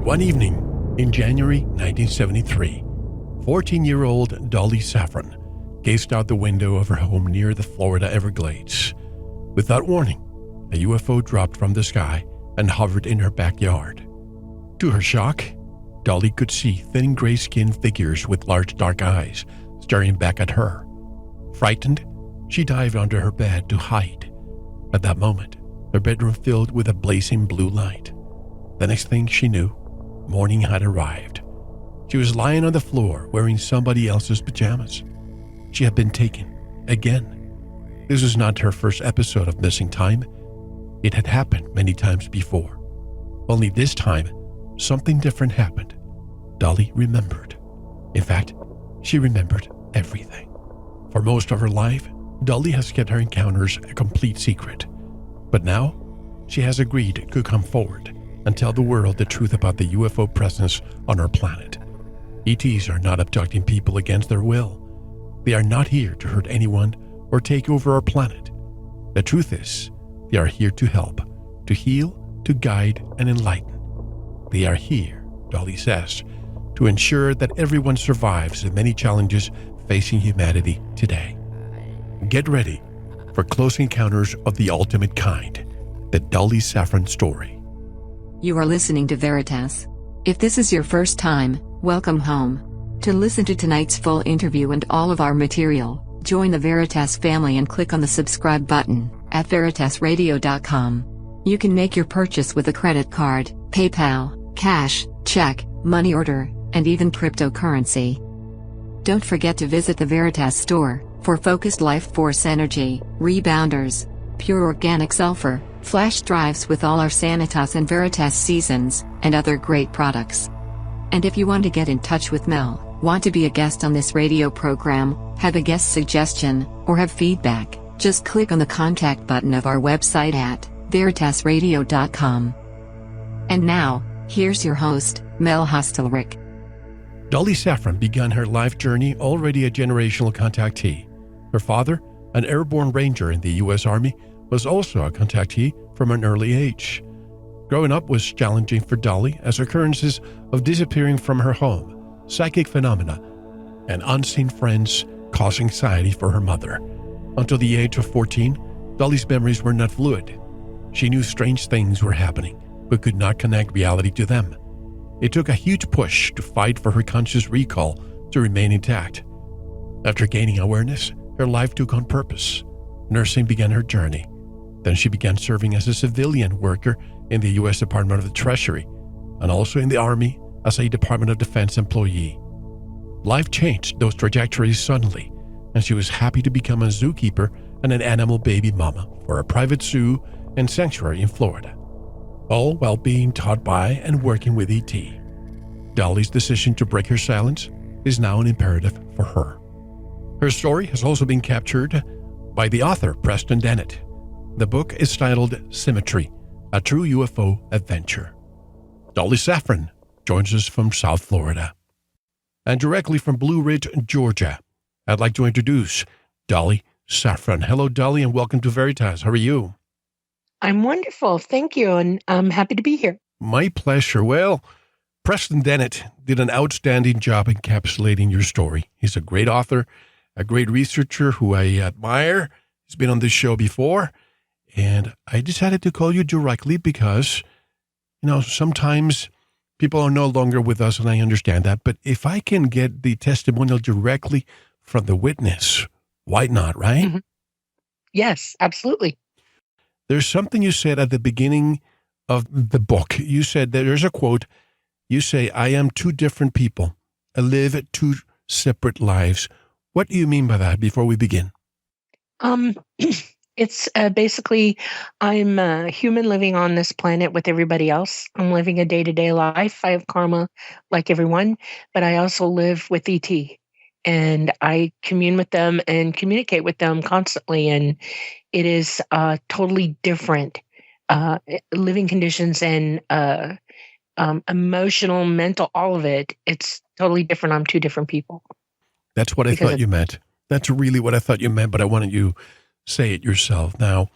One evening in January 1973, 14-year-old Dolly Safran gazed out the window of her home near the Florida Everglades. Without warning, a UFO dropped from the sky and hovered in her backyard. To her shock, Dolly could see thin gray-skinned figures with large dark eyes staring back at her. Frightened, she dived under her bed to hide. At that moment, her bedroom filled with a blazing blue light. The next thing she knew, morning had arrived. She was lying on the floor wearing somebody else's pajamas. She had been taken again. This was not her first episode of missing time. It had happened many times before. Only this time, something different happened. Dolly remembered. In fact, she remembered everything. For most of her life, Dolly has kept her encounters a complete secret. But now, she has agreed to come forward and tell the world the truth about the UFO presence on our planet. ETs are not abducting people against their will. They are not here to hurt anyone or take over our planet. The truth is, they are here to help, to heal, to guide, and enlighten. They are here, Dolly says, to ensure that everyone survives the many challenges facing humanity today. Get ready for Close Encounters of the Ultimate Kind, the Dolly Safran story. You are listening to VERITAS. If this is your first time, welcome home. To listen to tonight's full interview and all of our material, join the VERITAS family and click on the subscribe button at veritasradio.com. You can make your purchase with a credit card, PayPal, cash, check, money order, and even cryptocurrency. Don't forget to visit the VERITAS store for focused life force energy, rebounders, pure organic sulfur, flash drives with all our Sanitas and VERITAS seasons, and other great products. And if you want to get in touch with Mel, want to be a guest on this radio program, have a guest suggestion, or have feedback, just click on the contact button of our website at veritasradio.com. And now, here's your host, Mel Hostelrick. Dolly Safran began her life journey already a generational contactee. Her father, an airborne ranger in the U.S. Army, was also a contactee from an early age. Growing up was challenging for Dolly as occurrences of disappearing from her home, psychic phenomena, and unseen friends caused anxiety for her mother. Until the age of 14, Dolly's memories were not fluid. She knew strange things were happening, but could not connect reality to them. It took a huge push to fight for her conscious recall to remain intact. After gaining awareness, her life took on purpose. Nursing began her journey. Then she began serving as a civilian worker in the U.S. Department of the Treasury, and also in the Army as a Department of Defense employee. Life changed those trajectories suddenly, and she was happy to become a zookeeper and an animal baby mama for a private zoo and sanctuary in Florida, all while being taught by and working with ET. Dolly's decision to break her silence is now an imperative for her. Her story has also been captured by the author Preston Dennett. The book is titled Symmetry, A True UFO Adventure. Dolly Safran joins us from South Florida. And directly from Blue Ridge, Georgia, I'd like to introduce Dolly Safran. Hello, Dolly, and welcome to Veritas. How are you? I'm wonderful. Thank you. And I'm happy to be here. My pleasure. Well, Preston Dennett did an outstanding job encapsulating your story. He's a great author, a great researcher who I admire. He's been on this show before. And I decided to call you directly because, sometimes people are no longer with us, and I understand that. But if I can get the testimonial directly from the witness, why not, right? Mm-hmm. Yes, absolutely. There's something you said at the beginning of the book. You said that there's a quote. You say, I am two different people. I live two separate lives. What do you mean by that before we begin? It's basically, I'm a human living on this planet with everybody else. I'm living a day-to-day life. I have karma like everyone, but I also live with ET. And I commune with them and communicate with them constantly. And it is totally different living conditions and emotional, mental, all of it. It's totally different. I'm two different people. That's what I thought you meant. That's really what I thought you meant, but I wanted you to say it yourself. Now,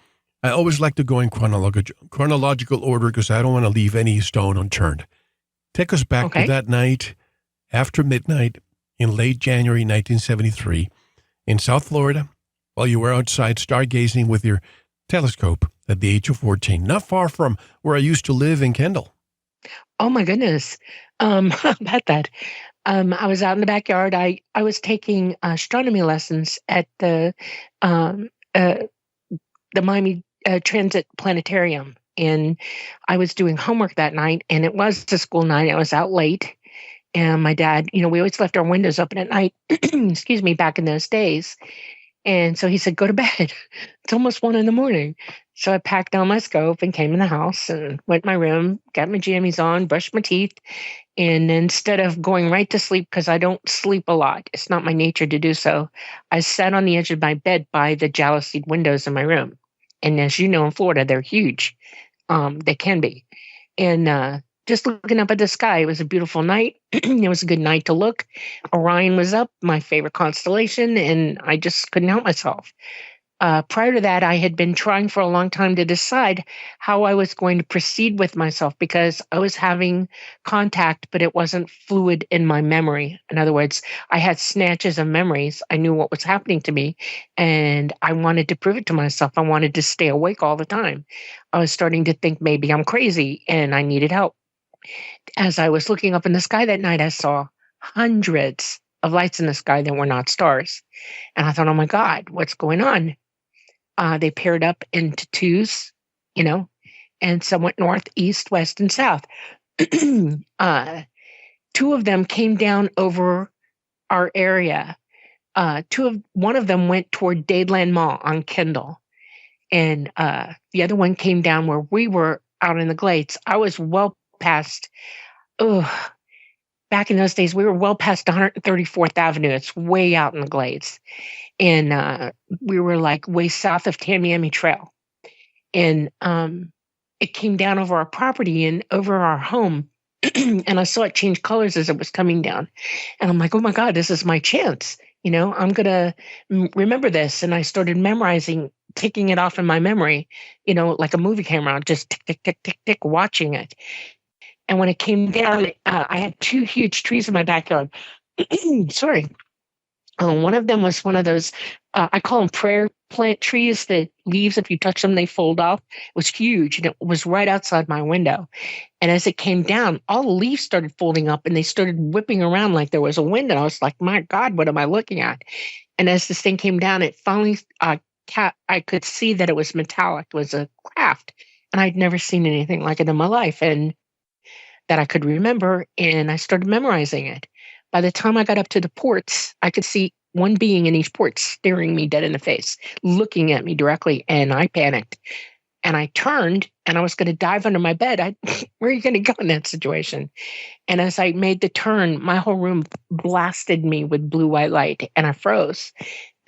I always like to go in chronological order because I don't want to leave any stone unturned. Take us back to Okay. that night after midnight in late January 1973 in South Florida while you were outside stargazing with your telescope at the age of 14, not far from where I used to live in Kendall. Oh my goodness. How about that? I was out in the backyard. I was taking astronomy lessons at um, uh, the Miami Transit Planetarium, and I was doing homework that night, and it was a school night. I was out late, and my dad, we always left our windows open at night. Excuse me, back in those days. And so he said, "Go to bed. It's almost 1 a.m." So I packed down my scope and came in the house and went in my room, got my jammies on, brushed my teeth. And instead of going right to sleep, because I don't sleep a lot, it's not my nature to do so, I sat on the edge of my bed by the jalousied windows in my room. And as you know, in Florida, they're huge. They can be. And just looking up at the sky, it was a beautiful night. It was a good night to look. Orion was up, my favorite constellation, and I just couldn't help myself. Prior to that, I had been trying for a long time to decide how I was going to proceed with myself because I was having contact, but it wasn't fluid in my memory. In other words, I had snatches of memories. I knew what was happening to me, and I wanted to prove it to myself. I wanted to stay awake all the time. I was starting to think maybe I'm crazy and I needed help. As I was looking up in the sky that night, I saw hundreds of lights in the sky that were not stars. And I thought, oh my God, what's going on? They paired up into twos, and some went north, east, west, and south. Two of them came down over our area. One of them went toward Dadeland Mall on Kendall, and the other one came down where we were out in the glades. I was well past. Back in those days, we were well past 134th Avenue. It's way out in the glades. And we were like way south of Tamiami Trail. And it came down over our property and over our home. And I saw it change colors as it was coming down. And I'm like, oh my God, this is my chance. I'm going to remember this. And I started memorizing, taking it off in my memory, like a movie camera, just tick, tick, tick, tick, tick, watching it. And when it came down, I had two huge trees in my backyard. Sorry. One of them was one of those, I call them prayer plant trees. The leaves, if you touch them, they fold off. It was huge, and it was right outside my window. And as it came down, all the leaves started folding up, and they started whipping around like there was a wind. And I was like, my God, what am I looking at? And as this thing came down, it finally, I could see that it was metallic. It was a craft. And I'd never seen anything like it in my life. And that I could remember, and I started memorizing it. By the time I got up to the ports, I could see one being in each port staring me dead in the face, looking at me directly, and I panicked. And I turned, and I was going to dive under my bed. Where are you going to go in that situation? And as I made the turn, my whole room blasted me with blue-white light, and I froze.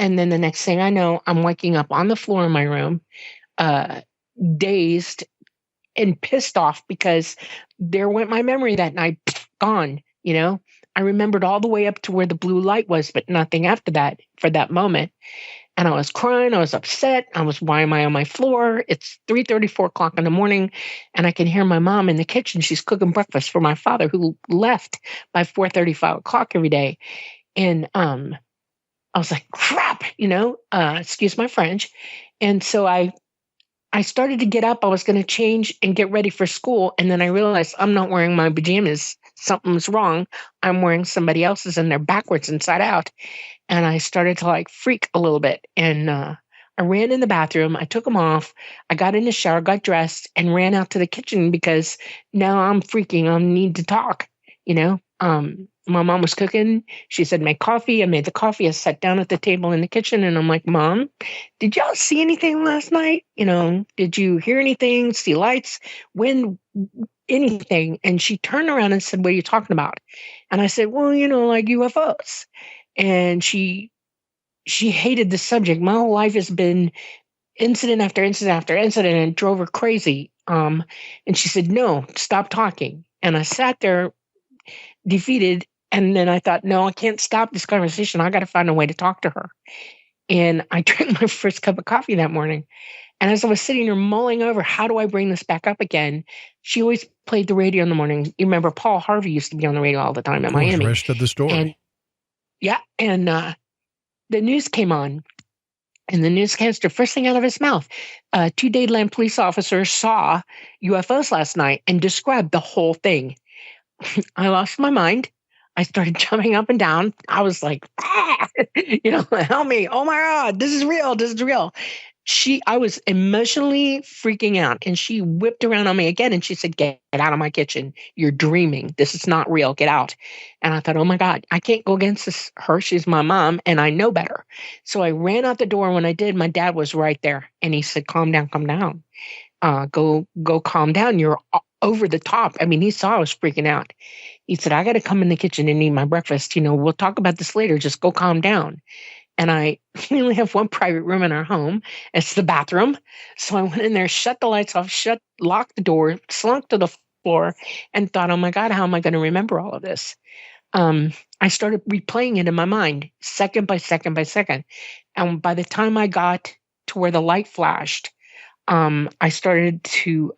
And then the next thing I know, I'm waking up on the floor in my room, dazed, and pissed off because there went my memory that night, gone, I remembered all the way up to where the blue light was, but nothing after that for that moment. And I was crying. I was upset. Why am I on my floor? It's 3:30, 4 o'clock in the morning. And I can hear my mom in the kitchen. She's cooking breakfast for my father, who left by 4:30, 5 o'clock every day. And I was like, crap, excuse my French. And so I started to get up. I was going to change and get ready for school. And then I realized I'm not wearing my pajamas. Something's wrong. I'm wearing somebody else's and they're backwards inside out. And I started to freak a little bit. And I ran in the bathroom. I took them off. I got in the shower, got dressed, and ran out to the kitchen because now I'm freaking. I need to talk, My mom was cooking. She said, make coffee. I made the coffee. I sat down at the table in the kitchen and I'm like, Mom, did y'all see anything last night? Did you hear anything? See lights? Wind? Anything? And she turned around and said, what are you talking about? And I said, well, like UFOs. And she hated the subject. My whole life has been incident after incident after incident, and it drove her crazy. And she said, no, stop talking. And I sat there defeated. And then I thought, no, I can't stop this conversation. I got to find a way to talk to her. And I drank my first cup of coffee that morning. And as I was sitting there mulling over, how do I bring this back up again? She always played the radio in the morning. You remember Paul Harvey used to be on the radio all the time in Miami. Rest of the story. And yeah, and the news came on. And the newscaster, first thing out of his mouth, 2 Dayland police officers saw UFOs last night and described the whole thing. I lost my mind. I started jumping up and down. I was like, help me. Oh my God, this is real. This is real. I was emotionally freaking out, and she whipped around on me again and she said, get out of my kitchen. You're dreaming. This is not real. Get out. And I thought, oh my God, I can't go against her. She's my mom and I know better. So I ran out the door. When I did, my dad was right there and he said, calm down, calm down. Go calm down. You're over the top. I mean, he saw I was freaking out. He said, I got to come in the kitchen and eat my breakfast. We'll talk about this later. Just go calm down. And we only have one private room in our home. It's the bathroom. So I went in there, shut the lights off, locked the door, slunk to the floor, and thought, oh my God, how am I going to remember all of this? I started replaying it in my mind, second by second by second. And by the time I got to where the light flashed, I started to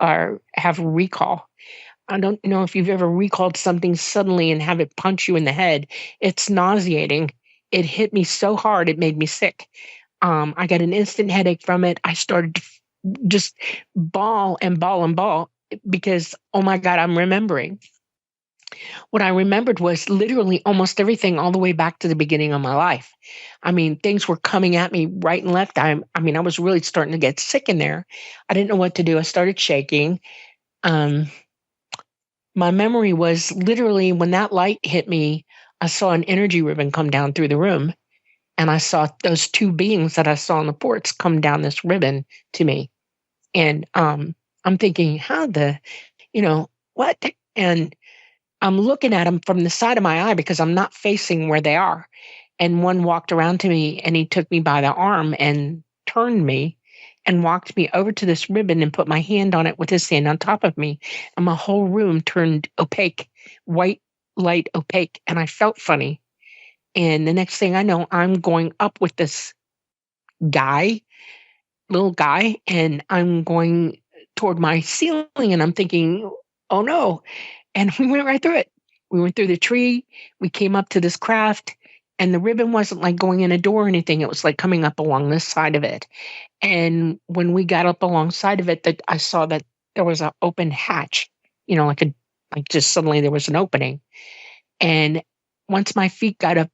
have recall. I don't know if you've ever recalled something suddenly and have it punch you in the head. It's nauseating. It hit me so hard, it made me sick. I got an instant headache from it. I started to just bawl and bawl and bawl because, oh my God, I'm remembering. What I remembered was literally almost everything all the way back to the beginning of my life. I mean, things were coming at me right and left. I was really starting to get sick in there. I didn't know what to do. I started shaking. My memory was literally when that light hit me, I saw an energy ribbon come down through the room, and I saw those 2 beings that I saw on the porch come down this ribbon to me. And I'm thinking, what? And I'm looking at them from the side of my eye because I'm not facing where they are. And one walked around to me and he took me by the arm and turned me and walked me over to this ribbon and put my hand on it with his hand on top of me. And my whole room turned opaque, white light opaque. And I felt funny. And the next thing I know, I'm going up with this little guy, and I'm going toward my ceiling and I'm thinking, oh no. And we went right through it. We went through the tree. We came up to this craft, and the ribbon wasn't like going in a door or anything. It was like coming up along this side of it. And when we got up alongside of it, that I saw that there was an open hatch, like just suddenly there was an opening. And once my feet got up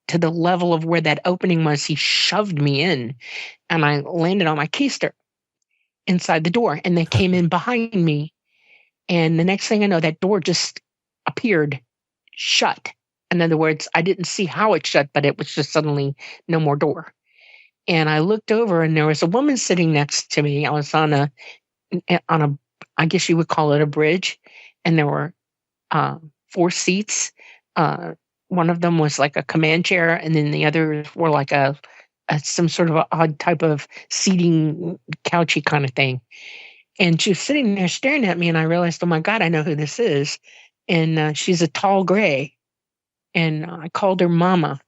to the level of where that opening was, he shoved me in, and I landed on my keister inside the door, and they came in behind me. And the next thing I know, that door just appeared shut. In other words, I didn't see how it shut, but it was just suddenly no more door. And I looked over and there was a woman sitting next to me. I was on a, I guess you would call it a bridge. And there were 4 seats. One of them was like a command chair. And then the others were like some sort of a odd type of seating, couchy kind of thing. And she was sitting there staring at me, and I realized, oh my God, I know who this is. And she's a tall gray. And I called her Mama.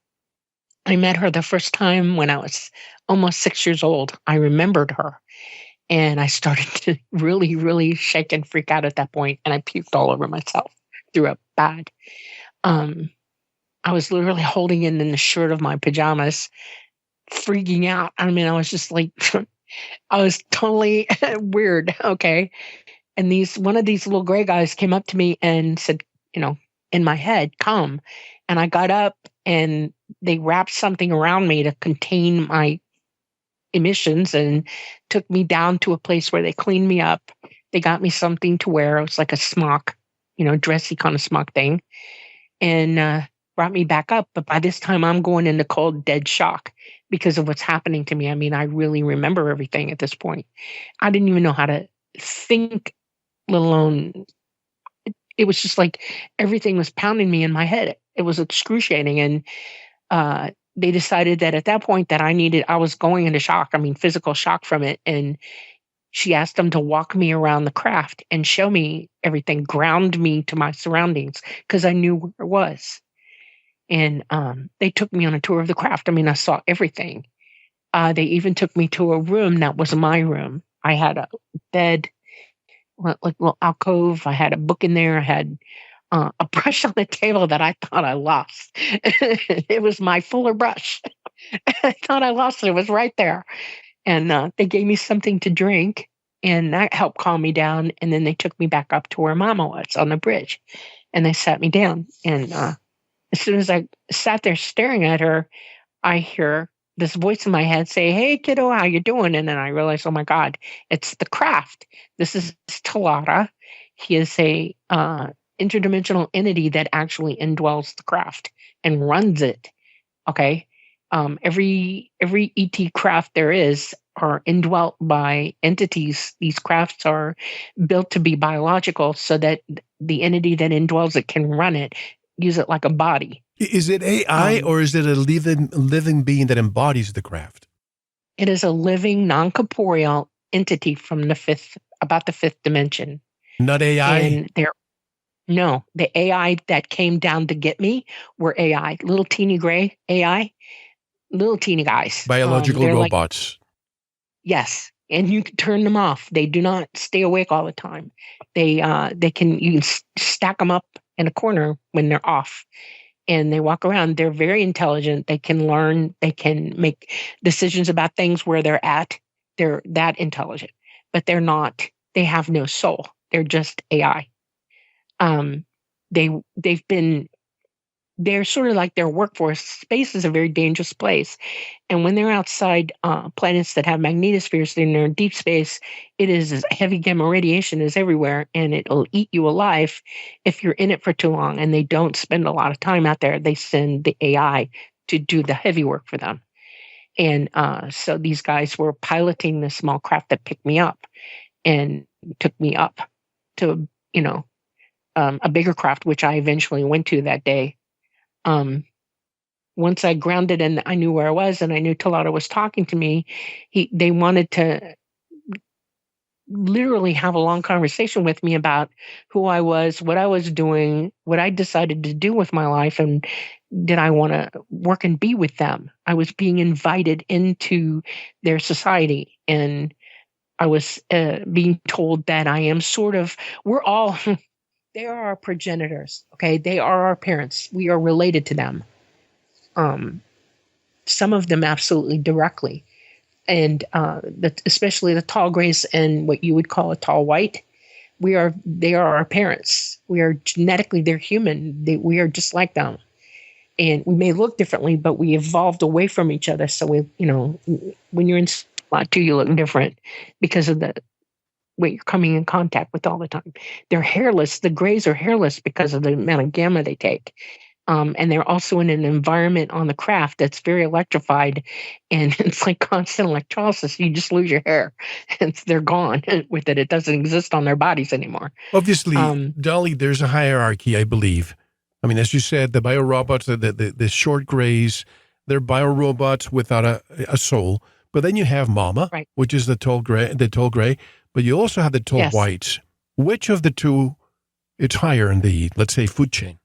I met her the first time when I was almost 6 years old. I remembered her. And I started to really, really shake and freak out at that point. And I puked all over myself, threw up bad. I was literally holding it in the shirt of my pajamas, freaking out. I mean, I was just like... I was totally weird. Okay. And one of these little gray guys came up to me and said, in my head, come. And I got up and they wrapped something around me to contain my emissions and took me down to a place where they cleaned me up. They got me something to wear. It was like a smock, dressy kind of smock thing, and brought me back up. But by this time I'm going into cold, dead shock because of what's happening to me. I mean, I really remember everything at this point. I didn't even know how to think, let alone, it was just like everything was pounding me in my head. It was excruciating. And they decided that at that point that I was going into shock. I mean, physical shock from it. And she asked them to walk me around the craft and show me everything, ground me to my surroundings because I knew where it was. And they took me on a tour of the craft. I mean, I saw everything. They even took me to a room that was my room. I had a bed, like a little alcove. I had a book in there. I had a brush on the table that I thought I lost. It was my Fuller brush. I thought I lost it. It was right there. And they gave me something to drink, and that helped calm me down. And then they took me back up to where Mama was on the bridge, and they sat me down. And as soon as I sat there staring at her, I hear this voice in my head say, "Hey, kiddo, how you doing?" And then I realized, oh my God, it's the craft. This is Talara. He is a interdimensional entity that actually indwells the craft and runs it. Okay. Every ET craft there is are indwelt by entities. These crafts are built to be biological so that the entity that indwells it can run it, use it like a body. Is it AI or is it a living being that embodies the craft? It is a living, non-corporeal entity from about the fifth dimension. Not AI? And no, the AI that came down to get me were AI, little teeny gray AI, little teeny guys. Biological robots. Yes, and you can turn them off. They do not stay awake all the time. You can stack them up in a corner when they're off, and they walk around. They're very intelligent. They can learn. They can make decisions about things where they're at. They're that intelligent, but they're not. They have no soul. They're just AI. They're sort of like their workforce. Space is a very dangerous place. And when they're outside planets that have magnetospheres, then they're in deep space, it is heavy gamma radiation is everywhere, and it'll eat you alive if you're in it for too long. And they don't spend a lot of time out there. They send the AI to do the heavy work for them. And so these guys were piloting this small craft that picked me up and took me up to, a bigger craft, which I eventually went to that day. Once I grounded and I knew where I was and I knew Talata was talking to me, they wanted to literally have a long conversation with me about who I was, what I was doing, what I decided to do with my life, and did I want to work and be with them. I was being invited into their society, and I was being told that I am we're all, they are our progenitors, okay? They are our parents. We are related to them. Some of them absolutely directly. And especially the tall grays and what you would call a tall white, they are our parents. We are genetically, they're human. We are just like them. And we may look differently, but we evolved away from each other. So when you're in spot too, you look different because of what you're coming in contact with all the time. They're hairless. The grays are hairless because of the amount of gamma they take. And they're also in an environment on the craft that's very electrified, and it's like constant electrolysis. You just lose your hair, and they're gone with it. It doesn't exist on their bodies anymore. Obviously, Dolly, there's a hierarchy, I believe. I mean, as you said, the biorobots, the short grays, they're biorobots without a soul. But then you have Mama, right, which is the tall gray. But you also have the tall whites. Which of the two is higher in the, let's say, food chain?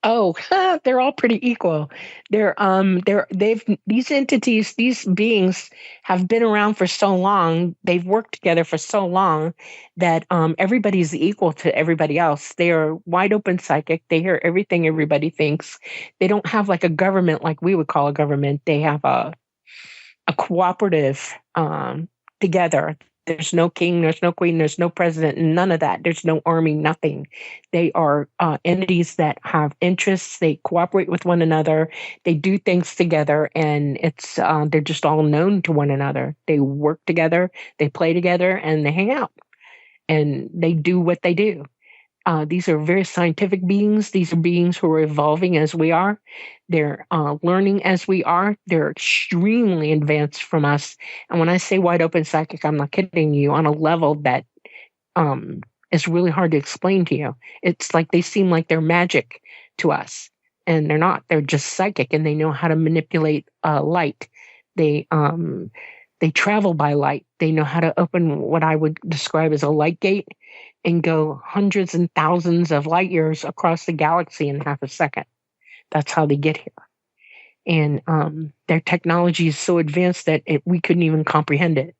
Oh, they're all pretty equal. These entities, these beings have been around for so long. They've worked together for so long that everybody's equal to everybody else. They are wide open psychic. They hear everything everybody thinks. They don't have like a government like we would call a government. They have a cooperative together. There's no king, there's no queen, there's no president, none of that. There's no army, nothing. They are entities that have interests. They cooperate with one another. They do things together, and they're just all known to one another. They work together, they play together, and they hang out. And they do what they do. These are very scientific beings. These are beings who are evolving as we are. They're learning as we are. They're extremely advanced from us. And when I say wide open psychic, I'm not kidding you, on a level that is really hard to explain to you. It's like they seem like they're magic to us, and they're not. They're just psychic, and they know how to manipulate light. They travel by light. They know how to open what I would describe as a light gate and go hundreds and thousands of light years across the galaxy in half a second. That's how they get here. and their technology is so advanced that we couldn't even comprehend it.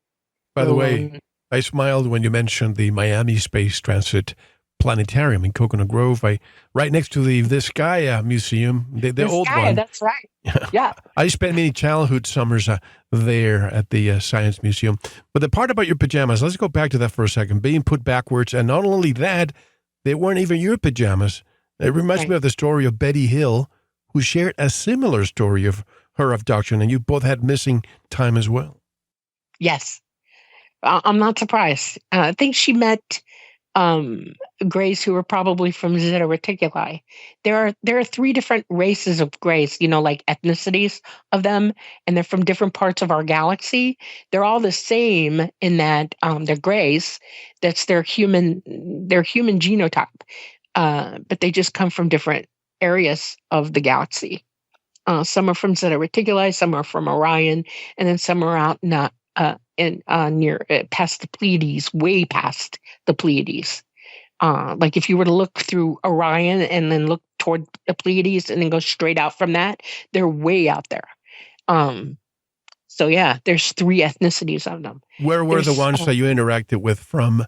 By the way, I smiled when you mentioned the Miami Space Transit Planetarium in Coconut Grove, right next to the Vizcaya Museum, the old one. That's right. Yeah. I spent many childhood summers there at the Science Museum. But the part about your pajamas, let's go back to that for a second, being put backwards. And not only that, they weren't even your pajamas. It reminds me of the story of Betty Hill, who shared a similar story of her abduction, and you both had missing time as well. Yes. I'm not surprised. I think she met Greys who are probably from Zeta Reticuli. There are 3 different races of Greys, like ethnicities of them, and they're from different parts of our galaxy. They're all the same in that they're Greys. That's their human genotype, but they just come from different areas of the galaxy. Some are from Zeta Reticuli, some are from Orion, and then some are out near past the Pleiades, way past the Pleiades. Like if you were to look through Orion and then look toward the Pleiades and then go straight out from that, they're way out there. So yeah, there's 3 ethnicities of them. Where were the ones that you interacted with from,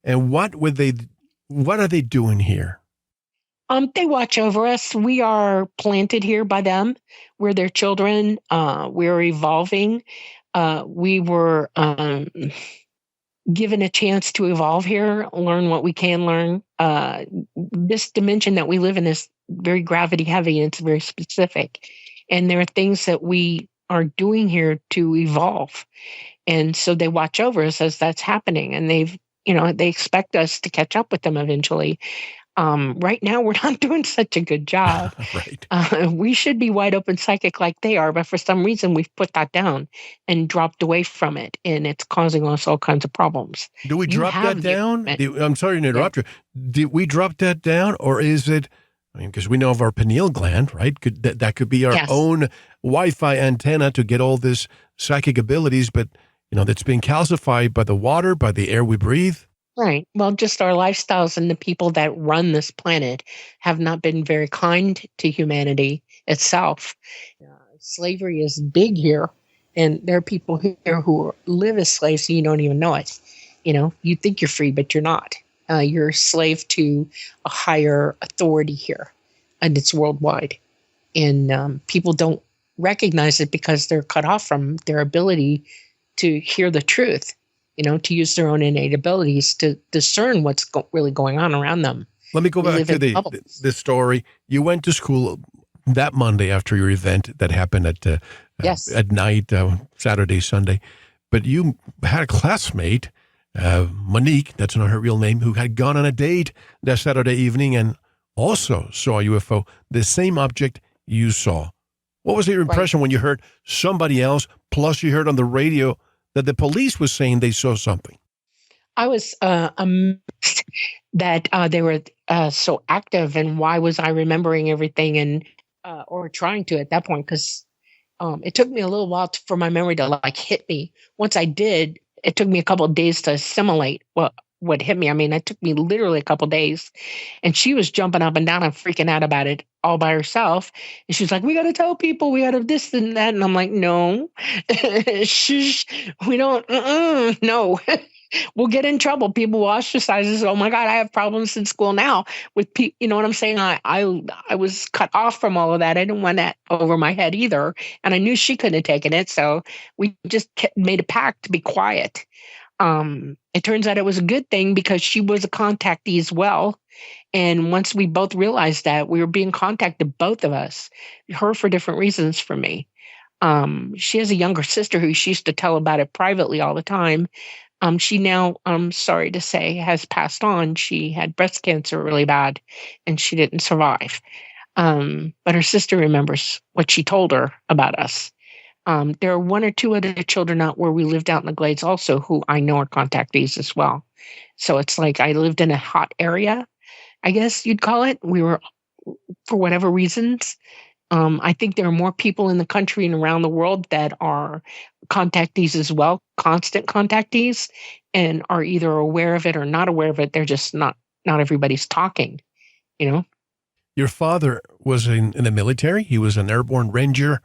and what are they doing here? They watch over us. We are planted here by them. We're their children. We're evolving. We were given a chance to evolve here, learn what we can learn. This dimension that we live in is very gravity heavy, and it's very specific. And there are things that we are doing here to evolve. And so they watch over us as that's happening. And they expect us to catch up with them eventually. Right now, we're not doing such a good job. Right. We should be wide open psychic like they are, but for some reason, we've put that down and dropped away from it, and it's causing us all kinds of problems. Do we drop that down? I'm sorry to interrupt you. Did we drop that down, or is it? I mean, because we know of our pineal gland, right? That could be our own Wi-Fi antenna to get all this psychic abilities, but that's being calcified by the water, by the air we breathe. Right. Well, just our lifestyles and the people that run this planet have not been very kind to humanity itself. Slavery is big here, and there are people here who live as slaves and you don't even know it. You think you're free, but you're not. You're a slave to a higher authority here, and it's worldwide. And people don't recognize it because they're cut off from their ability to hear the truth. To use their own innate abilities to discern what's really going on around them. Let me go back to the story. You went to school that Monday after your event that happened at night, Saturday, Sunday. But you had a classmate, Monique, that's not her real name, who had gone on a date that Saturday evening and also saw a UFO, the same object you saw. What was your impression when you heard somebody else, plus you heard on the radio that the police was saying they saw something? I was amazed that they were so active, and why was I remembering everything and or trying to at that point? Because it took me a little while for my memory to hit me. Once I did, it took me a couple of days to assimilate what hit me. I mean, it took me literally a couple of days, and she was jumping up and down and freaking out about it all by herself. And she was like, "We got to tell people, we got to this and that." And I'm like, "No, shush, we don't, no." We'll get in trouble. People will ostracize us. Oh my God, I have problems in school now with people. You know what I'm saying? I was cut off from all of that. I didn't want that over my head either. And I knew she couldn't have taken it. So we just made a pact to be quiet. It turns out it was a good thing because she was a contactee as well. And once we both realized that, we were being contacted, both of us, her for different reasons for me. She has a younger sister who she used to tell about it privately all the time. She now, I'm sorry to say, has passed on. She had breast cancer really bad, and she didn't survive. But her sister remembers what she told her about us. There are 1 or 2 other children out where we lived out in the Glades also who I know are contactees as well. So it's like I lived in a hot area, I guess you'd call it. We were, for whatever reasons, I think there are more people in the country and around the world that are contactees as well, constant contactees, and are either aware of it or not aware of it. They're just not everybody's talking, Your father was in the military. He was an airborne ranger.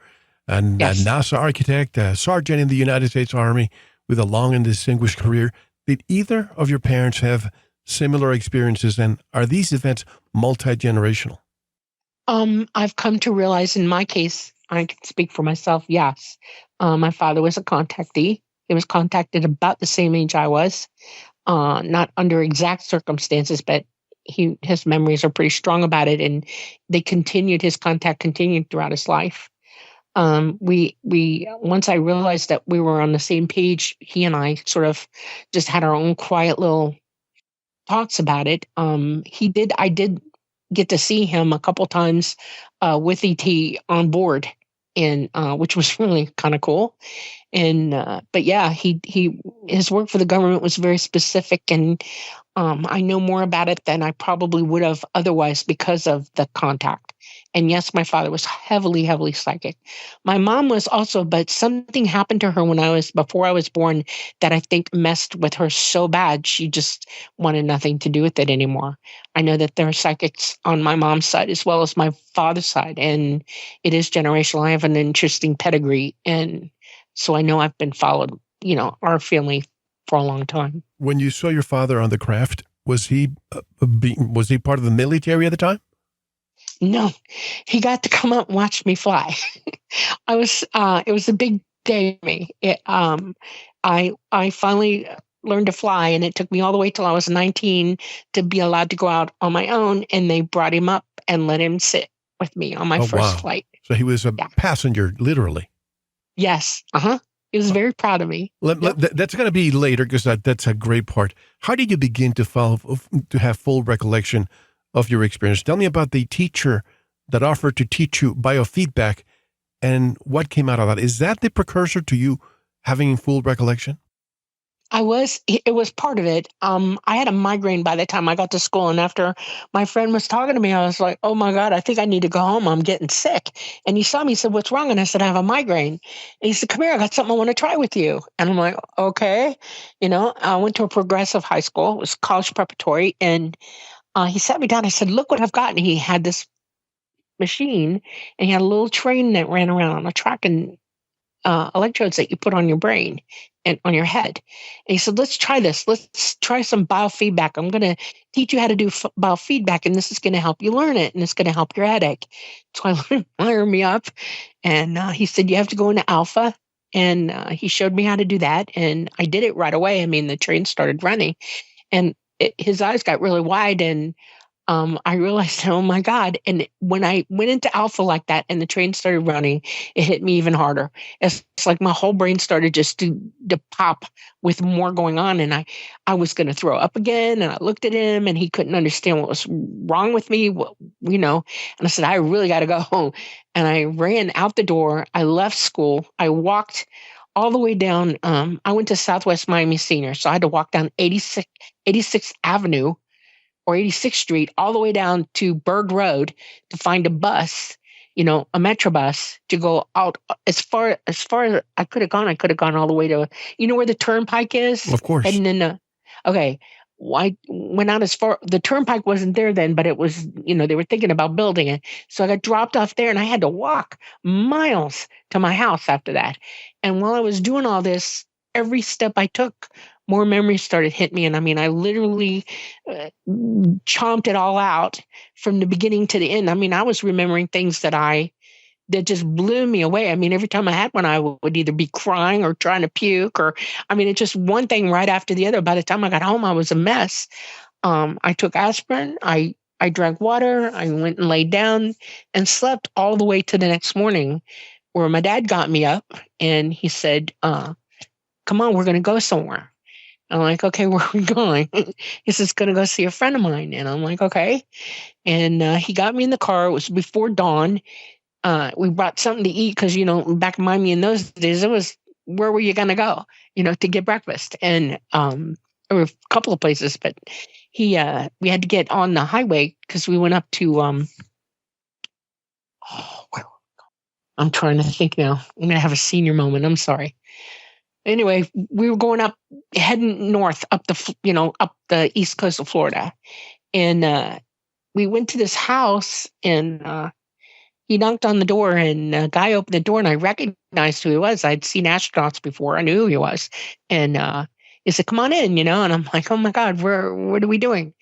and a Yes. NASA architect, a sergeant in the United States Army with a long and distinguished career. Did either of your parents have similar experiences, and are these events multi-generational? I've come to realize in my case, I can speak for myself, yes. My father was a contactee. He was contacted about the same age I was, not under exact circumstances, but his memories are pretty strong about it, and his contact continued throughout his life. We once I realized that we were on the same page, he and I sort of just had our own quiet little talks about it. I did get to see him a couple times with ET on board, and which was really kind of cool. And but yeah, his work for the government was very specific, and I know more about it than I probably would have otherwise because of the contact. And yes, my father was heavily, heavily psychic. My mom was also, but something happened to her before I was born that I think messed with her so bad she just wanted nothing to do with it anymore. I know that there are psychics on my mom's side as well as my father's side, and it is generational. I have an interesting pedigree, and so I know I've been followed, our family for a long time. When you saw your father on the craft, was he part of the military at the time? No, he got to come up and watch me fly. It was a big day for me. I finally learned to fly, and it took me all the way till I was 19 to be allowed to go out on my own, and they brought him up and let him sit with me on my first flight. So he was a Yeah. passenger, literally. Yes. He was very proud of me. That's going to be later because that's a great part. How did you begin to have full recollection of your experience? Tell me about the teacher that offered to teach you biofeedback and what came out of that. Is that the precursor to you having full recollection? It was part of it. I had a migraine by the time I got to school, and after my friend was talking to me, I was like, oh my God, I think I need to go home. I'm getting sick. And he saw me, said, what's wrong? And I said, I have a migraine. And he said, come here, I got something I want to try with you. And I'm like, okay. I went to a progressive high school. It was college preparatory. And he sat me down. I said, look what I've got. And he had this machine, and he had a little train that ran around on a track, and electrodes that you put on your brain and on your head. And he said, let's try this. Let's try some biofeedback. I'm going to teach you how to do biofeedback, and this is going to help you learn it, and it's going to help your headache. So I wired me up, and he said, you have to go into alpha. And he showed me how to do that, and I did it right away. I mean, the train started running, and his eyes got really wide, and I realized, oh my God. And when I went into alpha like that and the train started running, it hit me even harder. It's like my whole brain started just to pop with more going on. And I was going to throw up again. And I looked at him, and he couldn't understand what was wrong with me, and I said, I really got to go home. And I ran out the door. I left school. I walked all the way down. I went to Southwest Miami Senior. So I had to walk down 86th Avenue or 86th Street, all the way down to Berg Road to find a bus, a Metro bus to go out as far as I could have gone. I could have gone all the way to, where the turnpike is? Of course. And then, okay. I went out as far, the turnpike wasn't there then, but it was, they were thinking about building it. So I got dropped off there, and I had to walk miles to my house after that. And while I was doing all this, every step I took, more memories started hitting me. And I mean, I literally chomped it all out from the beginning to the end. I mean, I was remembering things that just blew me away. I mean, every time I had one, I would either be crying or trying to puke, it's just one thing right after the other. By the time I got home, I was a mess. I took aspirin. I drank water. I went and laid down and slept all the way to the next morning, where my dad got me up and he said, come on, we're going to go somewhere. I'm like, okay, where are we going? He says, going to go see a friend of mine. And I'm like, okay. And he got me in the car. It was before dawn. We brought something to eat because, back in Miami in those days, it was, where were you going to go, to get breakfast? And there were a couple of places, but we had to get on the highway because we went up to, I'm trying to think now. I'm going to have a senior moment. I'm sorry. Anyway, we were going up, heading north up the east coast of Florida. And we went to this house, and he knocked on the door, and a guy opened the door, and I recognized who he was. I'd seen astronauts before. I knew who he was. And he said, "Come on in," and I'm like, "Oh my God, what are we doing?"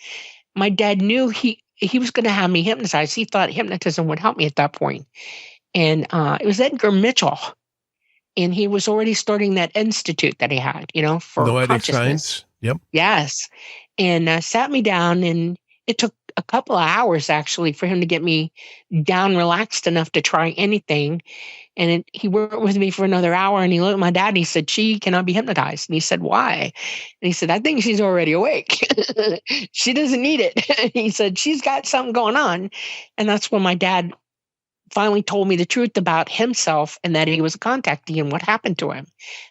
My dad knew he was going to have me hypnotized. He thought hypnotism would help me at that point. And it was Edgar Mitchell. And he was already starting that institute that he had, for Noetic consciousness. science. Yep. Yes. And sat me down, and it took a couple of hours actually for him to get me down relaxed enough to try anything. And he worked with me for another hour, and he looked at my dad and he said, "She cannot be hypnotized." And he said, "Why?" And he said, "I think she's already awake. She doesn't need it." He said, "She's got something going on." And that's when my dad finally told me the truth about himself, and that he was a contactee and what happened to him.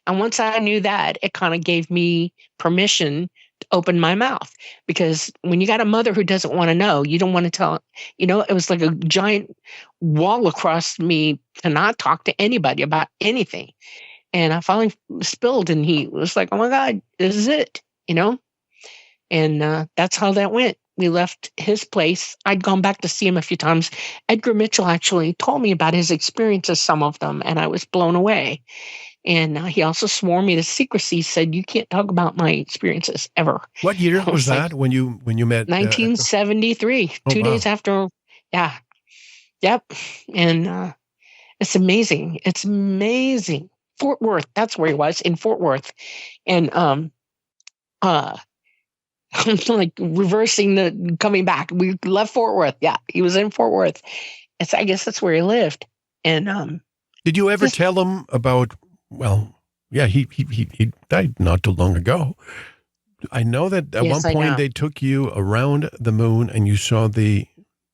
And once I knew that, it kind of gave me permission to open my mouth, because when you got a mother who doesn't want to know, you don't want to tell, it was like a giant wall across me to not talk to anybody about anything. And I finally spilled, and he was like, "Oh my God, this is it," And that's how that went. We left his place. I'd gone back to see him a few times. Edgar Mitchell actually told me about his experiences, some of them, and I was blown away. And he also swore me to secrecy, said, "You can't talk about my experiences ever." What year was like, that when you met? 1973, Oh, 2 days after. Yeah. Yep. And it's amazing. It's amazing. Fort Worth, that's where he was, in Fort Worth. And like reversing coming back. We left Fort Worth. Yeah, he was in Fort Worth. I guess that's where he lived. And did you ever tell him about? Well, yeah, he died not too long ago. I know that at one point they took you around the moon, and you saw the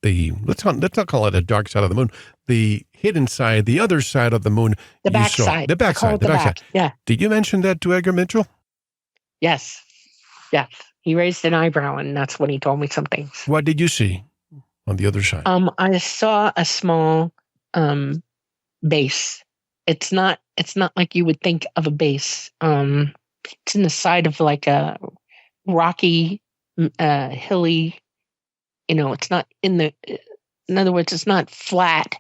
let's not call it a dark side of the moon, the hidden side, the other side of the moon. The backside. The backside. The backside. Yeah. Did you mention that to Edgar Mitchell? Yes. Yes. He raised an eyebrow, and that's when he told me some things. What did you see on the other side? I saw a small base. It's not like you would think of a base. It's in the side of like a rocky, hilly. It's not in other words, it's not flat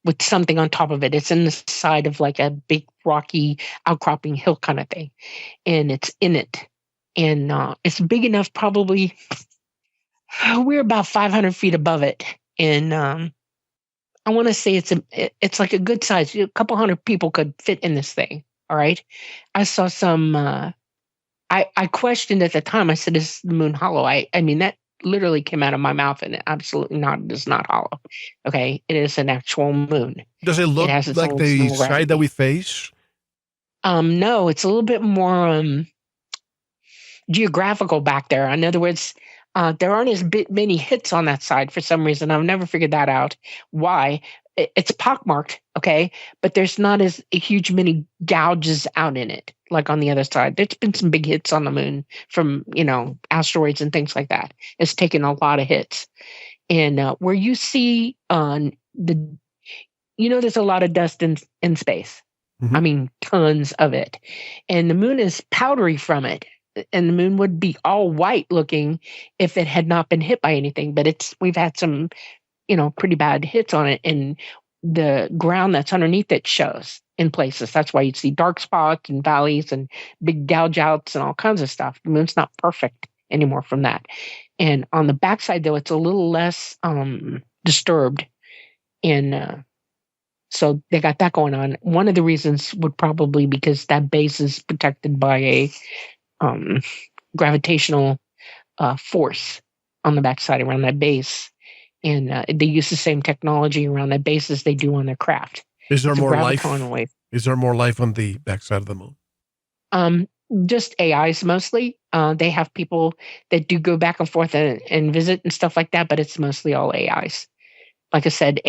with something on top of it. It's in the side of like a big rocky outcropping hill kind of thing, and it's in it. And it's big enough, probably we're about 500 feet above it. And I want to say it's like a good size. A couple hundred people could fit in this thing. All right. I saw some, I questioned at the time. I said, "Is the moon hollow?" I mean, that literally came out of my mouth, and absolutely not. It is not hollow. Okay. It is an actual moon. Does it look like the side that we face? No, it's a little bit more, geographical back there. In other words, there aren't as many hits on that side for some reason. I've never figured that out. Why? It's pockmarked, okay, but there's not as huge many gouges out in it like on the other side. There's been some big hits on the moon from asteroids and things like that. It's taken a lot of hits, and where you see there's a lot of dust in space. Mm-hmm. I mean, tons of it, and the moon is powdery from it. And the moon would be all white looking if it had not been hit by anything. But we've had some, pretty bad hits on it, and the ground that's underneath it shows in places. That's why you'd see dark spots and valleys and big gouge outs and all kinds of stuff. The moon's not perfect anymore from that. And on the backside, though, it's a little less disturbed. And so they got that going on. One of the reasons would probably because that base is protected by a gravitational force on the backside around that base, and they use the same technology around that base as they do on their craft. Is there more life? Is there more life on the backside of the moon? Just AIs mostly. They have people that do go back and forth and visit and stuff like that, but it's mostly all AIs. Like I said,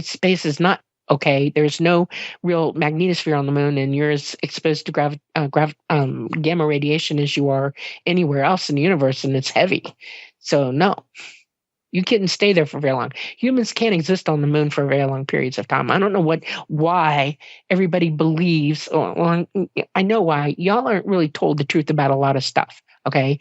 space is not okay. There's no real magnetosphere on the moon, and you're as exposed to gamma radiation as you are anywhere else in the universe, and it's heavy. So no, you couldn't stay there for very long. Humans can't exist on the moon for very long periods of time. I don't know why everybody believes. Well, I know why. Y'all aren't really told the truth about a lot of stuff. Okay,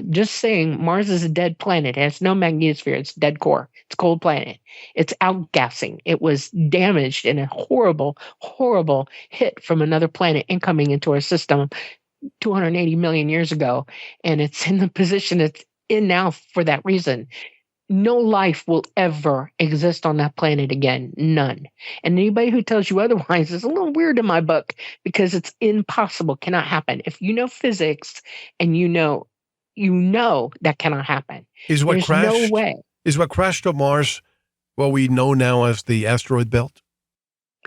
Just saying Mars is a dead planet. It has no magnetosphere. It's dead core. It's a cold planet. It's outgassing. It was damaged in a horrible, horrible hit from another planet incoming into our system 280 million years ago. And it's in the position it's in now for that reason. No life will ever exist on that planet again. None. And anybody who tells you otherwise is a little weird in my book because it's impossible, cannot happen. If you know physics and you know that cannot happen. There's no way. Is what crashed on Mars what we know now as the asteroid belt?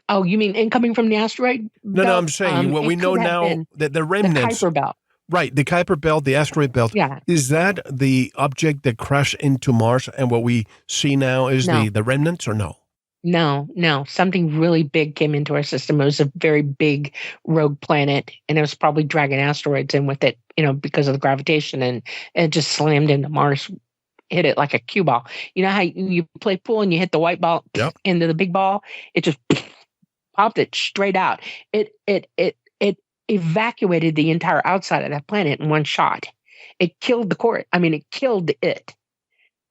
Oh, you mean incoming from the asteroid belt? No, I'm saying what we know now, that the remnants. The Kuiper belt. Right, the Kuiper belt, the asteroid belt. Yeah. Is that the object that crashed into Mars, and what we see now is the remnants, or no? No. Something really big came into our system. It was a very big rogue planet, and it was probably dragging asteroids in with it, because of the gravitation, and it just slammed into Mars, hit it like a cue ball. You know how you play pool and you hit the white ball into the big ball? It just popped it straight out. It evacuated the entire outside of that planet in one shot. It killed the core. It killed it.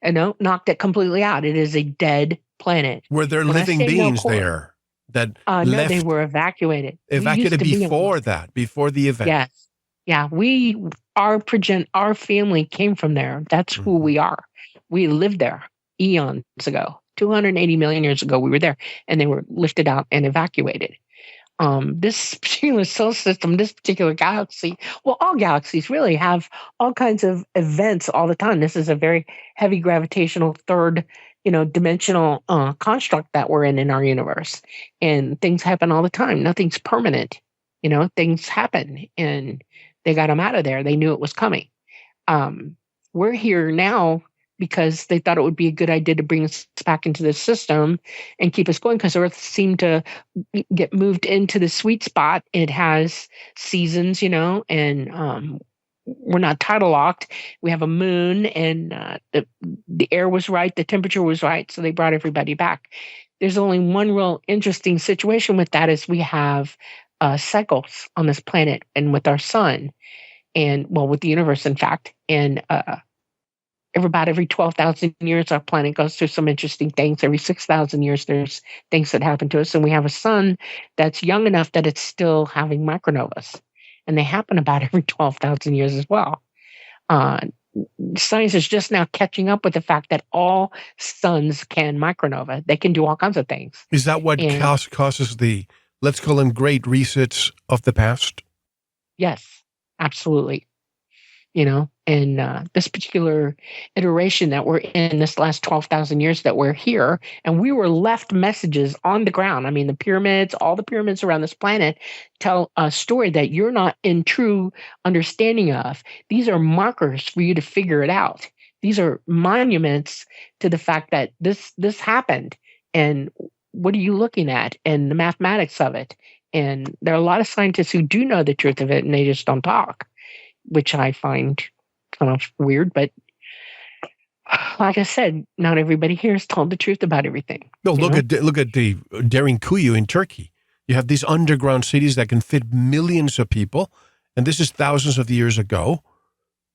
Knocked it completely out. It is a dead planet. Were there living beings there that left? No, they were evacuated. Evacuated before the event. Yes. Yeah. Our family came from there. That's who we are. We lived there eons ago. 280 million years ago, we were there, and they were lifted out and evacuated. This particular solar system, this particular galaxy, well, all galaxies really have all kinds of events all the time. This is a very heavy gravitational third, dimensional construct that we're in our universe. And things happen all the time. Nothing's permanent. Things happen, and they got them out of there. They knew it was coming. We're here now because they thought it would be a good idea to bring us back into the system and keep us going, because Earth seemed to get moved into the sweet spot. It has seasons, and we're not tidal locked. We have a moon, and the air was right, the temperature was right, so they brought everybody back. There's only one real interesting situation with that is we have cycles on this planet and with our sun, and with the universe, in fact, and every 12,000 years, our planet goes through some interesting things. Every 6,000 years, there's things that happen to us. And we have a sun that's young enough that it's still having micronovas. And they happen about every 12,000 years as well. Science is just now catching up with the fact that all suns can micronova. They can do all kinds of things. Is that what causes the, let's call them, great resets of the past? Yes, absolutely. And this particular iteration that we're in, this last 12,000 years that we're here, and we were left messages on the ground. The pyramids, all the pyramids around this planet tell a story that you're not in true understanding of. These are markers for you to figure it out. These are monuments to the fact that this happened. And what are you looking at? And the mathematics of it. And there are a lot of scientists who do know the truth of it, and they just don't talk, which I find kind of weird. But like I said, not everybody here is told the truth about everything. No, look at the Derinkuyu in Turkey. You have these underground cities that can fit millions of people, and this is thousands of years ago.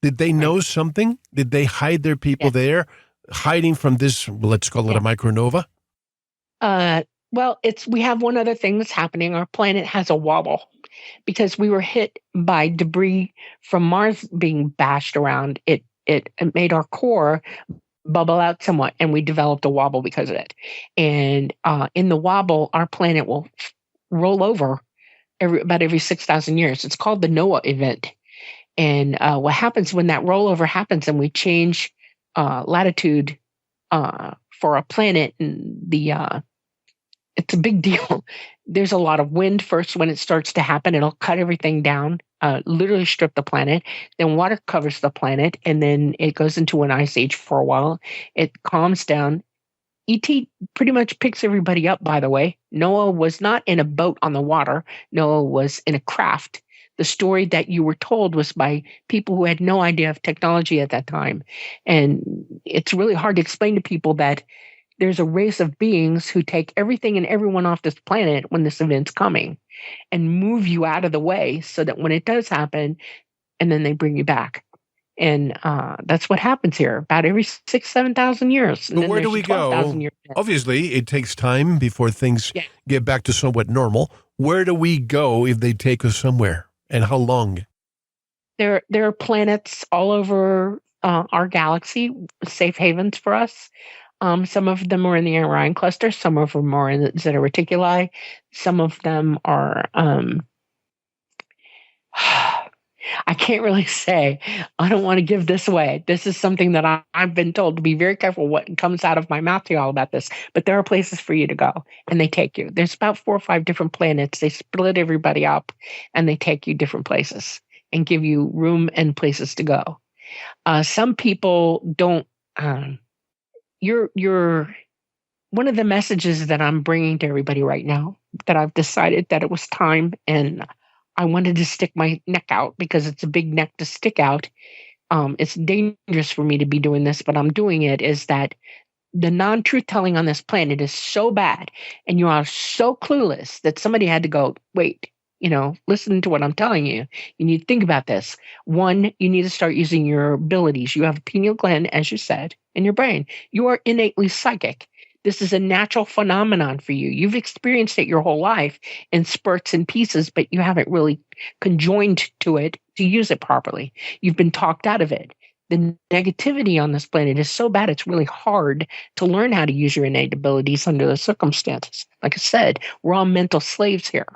Did they know something? Did they hide their people there, hiding from this, let's call it a micronova? Well, we have one other thing that's happening. Our planet has a wobble because we were hit by debris from Mars being bashed around. It made our core bubble out somewhat, and we developed a wobble because of it. And in the wobble, our planet will roll over about every 6,000 years. It's called the Noah event. And what happens when that rollover happens and we change latitude for a planet, and it's a big deal. There's a lot of wind first when it starts to happen. It'll cut everything down, literally strip the planet. Then water covers the planet, and then it goes into an ice age for a while. It calms down. ET pretty much picks everybody up, by the way. Noah was not in a boat on the water. Noah was in a craft. The story that you were told was by people who had no idea of technology at that time. And it's really hard to explain to people that there's a race of beings who take everything and everyone off this planet when this event's coming and move you out of the way so that when it does happen, and then they bring you back. And that's what happens here about every 7,000 years. And But then where do there's we 12,000 go? years. Obviously, it takes time before things Yeah. get back to somewhat normal. Where do we go if they take us somewhere? And how long? There are planets all over our galaxy, safe havens for us. Some of them are in the Orion cluster. Some of them are in the Zeta Reticuli. Some of them are I can't really say. I don't want to give this away. This is something that I've been told to be very careful what comes out of my mouth to you all about this. But there are places for you to go, and they take you. There's about 4 or 5 different planets. They split everybody up, and they take you different places and give you room and places to go. Some people don't. You're one of the messages that I'm bringing to everybody right now, that I've decided that it was time, and I wanted to stick my neck out because it's a big neck to stick out. It's dangerous for me to be doing this, but I'm doing it, is that the non-truth telling on this planet is so bad, and you are so clueless that somebody had to go, wait, listen to what I'm telling you. You need to think about this. One, you need to start using your abilities. You have a pineal gland, as you said, in your brain. You are innately psychic. This is a natural phenomenon for you. You've experienced it your whole life in spurts and pieces, but you haven't really conjoined to it to use it properly. You've been talked out of it. The negativity on this planet is so bad, it's really hard to learn how to use your innate abilities under the circumstances. Like I said, we're all mental slaves here.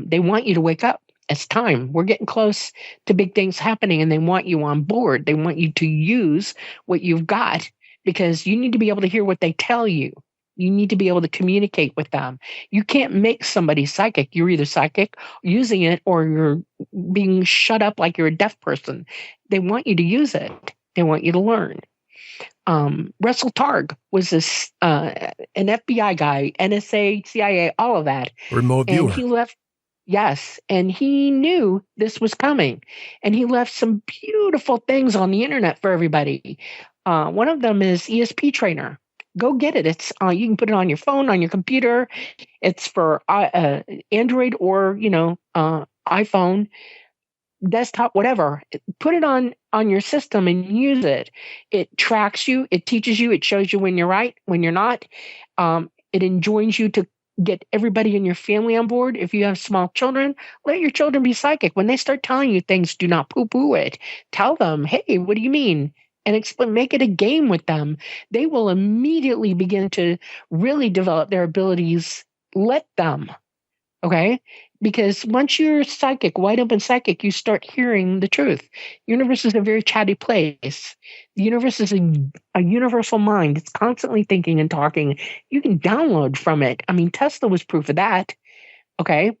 They want you to wake up. It's time. We're getting close to big things happening, and they want you on board. They want you to use what you've got, because you need to be able to hear what they tell you. You need to be able to communicate with them. You can't make somebody psychic. You're either psychic, using it, or you're being shut up like you're a deaf person. They want you to use it. They want you to learn. Russell Targ was this an FBI guy, NSA, CIA, all of that. Remote And viewer. he left. Yes, and he knew this was coming, and he left some beautiful things on the internet for everybody. One of them is ESP Trainer. Go get it. It's you can put it on your phone, on your computer. It's for Android or iPhone, desktop, whatever. Put it on your system and use it. It tracks you. It teaches you. It shows you when you're right, when you're not. It enjoins you to get everybody in your family on board. If you have small children, let your children be psychic. When they start telling you things, do not poo-poo it. Tell them, hey, what do you mean? And explain, make it a game with them. They will immediately begin to really develop their abilities. Let them. Okay? Because once you're psychic, wide open psychic, you start hearing the truth. The universe is a very chatty place. The universe is a universal mind. It's constantly thinking and talking. You can download from it. I mean, Tesla was proof of that. Okay?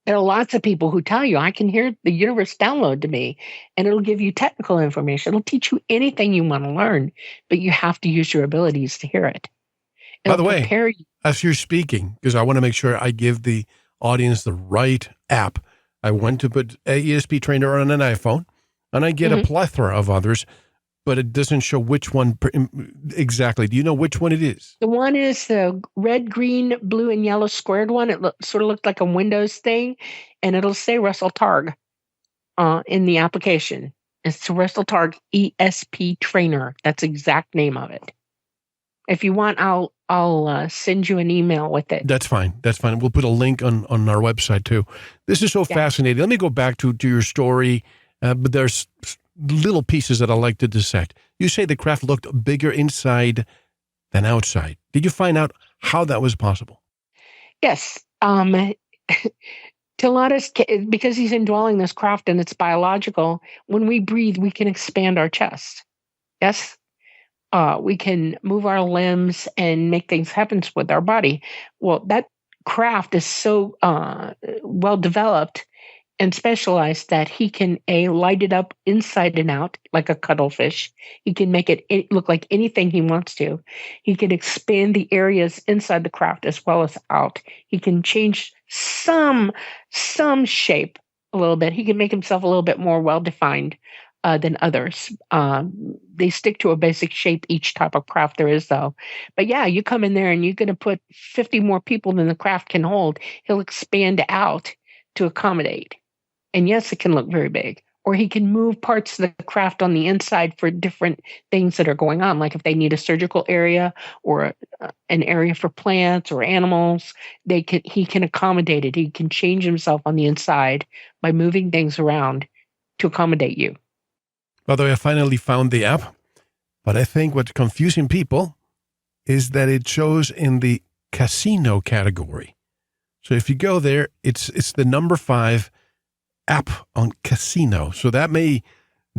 There are lots of people who tell you, I can hear the universe download to me, and it'll give you technical information. It'll teach you anything you want to learn, but you have to use your abilities to hear it. By the way, as you're speaking, because I want to make sure I give the audience the right app, I went to put a ESP Trainer on an iPhone, and I get a plethora of others, but it doesn't show which one exactly. Do you know which one it is? The one is the red, green, blue, and yellow squared one. It sort of looked like a Windows thing, and it'll say Russell Targ in the application. It's Russell Targ ESP Trainer. That's the exact name of it. If you want, I'll send you an email with it. That's fine. That's fine. We'll put a link on our website too. This is so fascinating. Let me go back to your story, but there's little pieces that I like to dissect. You say the craft looked bigger inside than outside. Did you find out how that was possible? Yes. Tilatus, because he's indwelling this craft and it's biological, when we breathe, we can expand our chest. Yes? We can move our limbs and make things happen with our body. Well, that craft is so well developed and specialized that he can light it up inside and out like a cuttlefish. He can make it look like anything he wants to. He can expand the areas inside the craft as well as out. He can change some shape a little bit. He can make himself a little bit more well-defined than others. They stick to a basic shape, each type of craft there is, though. But yeah, you come in there and you're going to put 50 more people than the craft can hold. He'll expand out to accommodate. And yes, it can look very big, or he can move parts of the craft on the inside for different things that are going on. Like if they need a surgical area or an area for plants or animals, he can accommodate it. He can change himself on the inside by moving things around to accommodate you. By the way, I finally found the app, but I think what's confusing people is that it shows in the casino category. So if you go there, it's the number 5 app on casino. So that may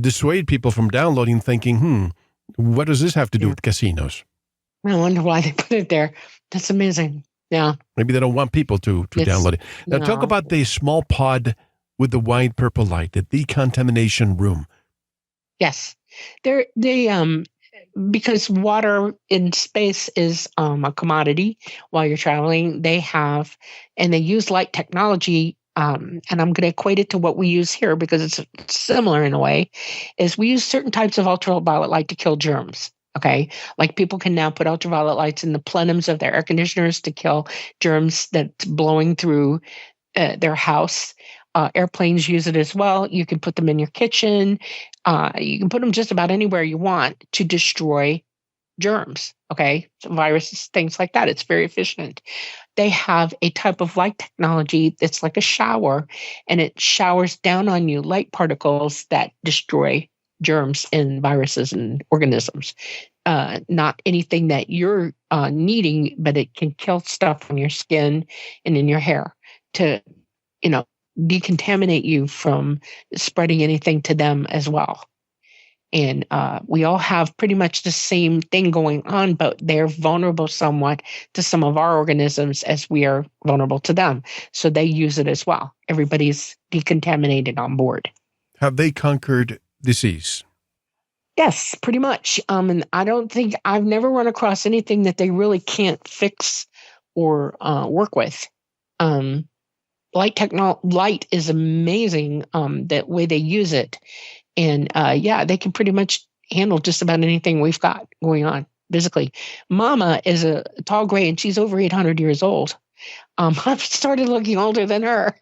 dissuade people from downloading, thinking, what does this have to do with casinos? I wonder why they put it there. That's amazing. Yeah. Maybe they don't want people to download it. Now talk about the small pod with the wide purple light, the decontamination room. Yes. Because water in space is a commodity while you're traveling, they use light technology, and I'm going to equate it to what we use here because it's similar in a way, is we use certain types of ultraviolet light to kill germs. Okay. Like people can now put ultraviolet lights in the plenums of their air conditioners to kill germs that's blowing through their house. Airplanes use it as well. You can put them in your kitchen. You can put them just about anywhere you want to destroy germs, okay? So viruses, things like that. It's very efficient. They have a type of light technology that's like a shower, and it showers down on you light particles that destroy germs and viruses and organisms. Not anything that you're needing, but it can kill stuff on your skin and in your hair to, decontaminate you from spreading anything to them as well. And we all have pretty much the same thing going on, but they're vulnerable somewhat to some of our organisms as we are vulnerable to them. So they use it as well. Everybody's decontaminated on board. Have they conquered disease? Yes, pretty much. And I don't think I've never run across anything that they really can't fix or work with. Light is amazing, that way they use it. And they can pretty much handle just about anything we've got going on physically. Mama is a tall gray and she's over 800 years old. I've started looking older than her.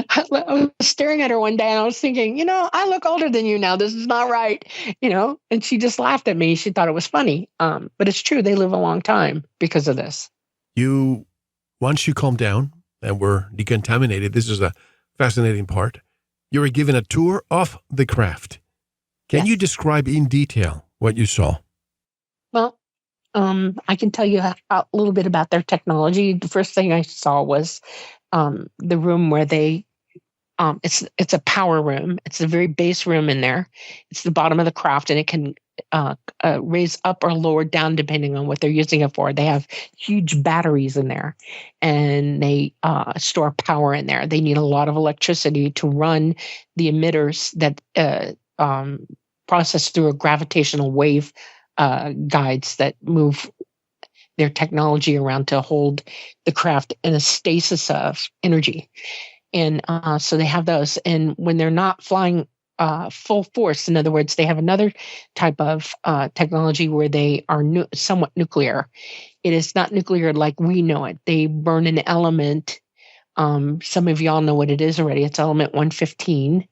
I was staring at her one day and I was thinking, I look older than you now. This is not right, and she just laughed at me. She thought it was funny. But it's true. They live a long time because of this. Once you calm down and were decontaminated, this is a fascinating part. You were given a tour of the craft. Can you describe in detail what you saw? Well, I can tell you a little bit about their technology. The first thing I saw was the room where they, it's a power room. It's the very base room in there. It's the bottom of the craft, and it can raise up or lower down depending on what they're using it for. They have huge batteries in there, and they store power in there. They need a lot of electricity to run the emitters that process through a gravitational wave guides that move their technology around to hold the craft in a stasis of energy. And so they have those. And when they're not flying full force, in other words, they have another type of technology where they are somewhat nuclear. It is not nuclear like we know it. They burn an element. Some of y'all know what it is already. It's element 115.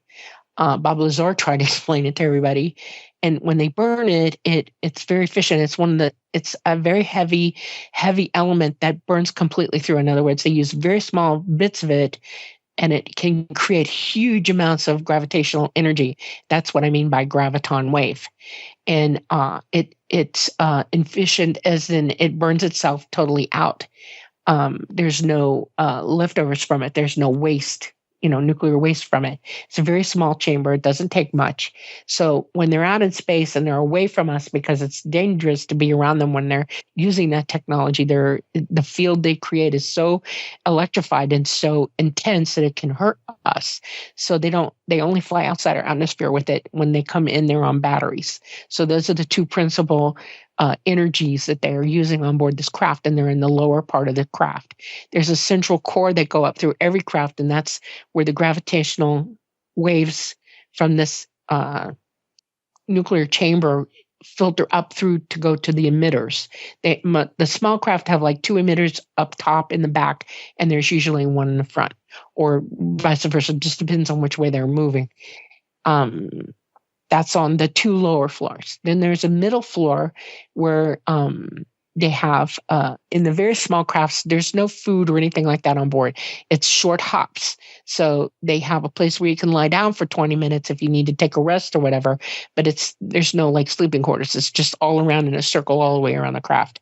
Bob Lazar tried to explain it to everybody. And when they burn it, it's very efficient. It's a very heavy element that burns completely through. In other words, they use very small bits of it, and it can create huge amounts of gravitational energy. That's what I mean by graviton wave. And it's efficient as in it burns itself totally out. There's no leftovers from it. There's no waste, nuclear waste from it. It's a very small chamber. It doesn't take much. So when they're out in space and they're away from us, because it's dangerous to be around them when they're using that technology, the field they create is so electrified and so intense that it can hurt us. So they only fly outside our atmosphere with it. When they come in, they're on batteries. So those are the two principal energies that they are using on board this craft, and they're in the lower part of the craft. There's a central core that go up through every craft, and that's where the gravitational waves from this nuclear chamber filter up through to go to the emitters. The small craft have like 2 emitters up top in the back, and there's usually one in the front, or vice versa. It just depends on which way they're moving. Um, that's on the 2 lower floors. Then there's a middle floor where they have, in the very small crafts, there's no food or anything like that on board. It's short hops. So they have a place where you can lie down for 20 minutes if you need to take a rest or whatever. But there's no like sleeping quarters. It's just all around in a circle all the way around the craft.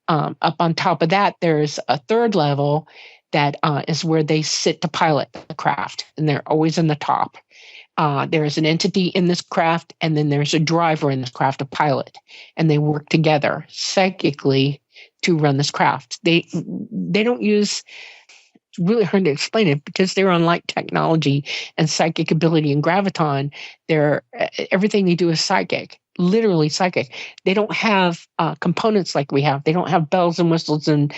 Up on top of that, there's a third level that is where they sit to pilot the craft. And they're always in the top. There's an entity in this craft, and then there's a driver in this craft, a pilot, and they work together psychically to run this craft. They don't use. It's really hard to explain it because they're on light technology and psychic ability and graviton. Everything they do is psychic, literally psychic. They don't have components like we have. They don't have bells and whistles and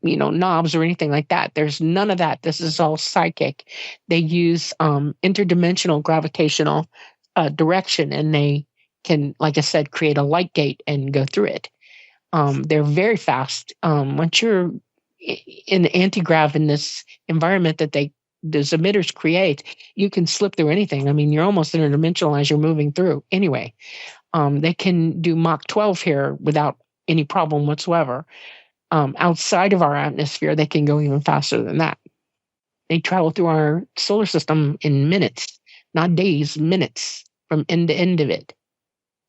knobs or anything like that. There's none of that. This is all psychic. They use interdimensional gravitational direction, and they can, like I said, create a light gate and go through it. They're very fast. Once you're in anti-grav in this environment that those emitters create, you can slip through anything. I mean, you're almost interdimensional as you're moving through anyway. They can do Mach 12 here without any problem whatsoever. Outside of our atmosphere, they can go even faster than that. They travel through our solar system in minutes, not days, minutes from end to end of it.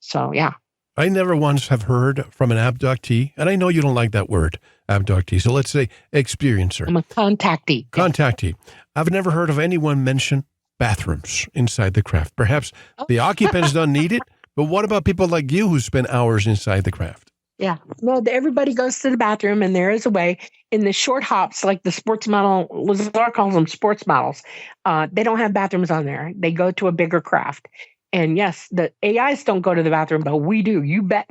So, yeah. I never once have heard from an abductee, and I know you don't like that word, abductee, so let's say experiencer. I'm a contactee. Contactee. I've never heard of anyone mention bathrooms inside the craft. Perhaps the occupants don't need it, but what about people like you who spend hours inside the craft? Yeah. Well, everybody goes to the bathroom, and there is a way. In the short hops, like the sports model, Lazar calls them sports models, they don't have bathrooms on there. They go to a bigger craft. And yes, the AIs don't go to the bathroom, but we do. You bet.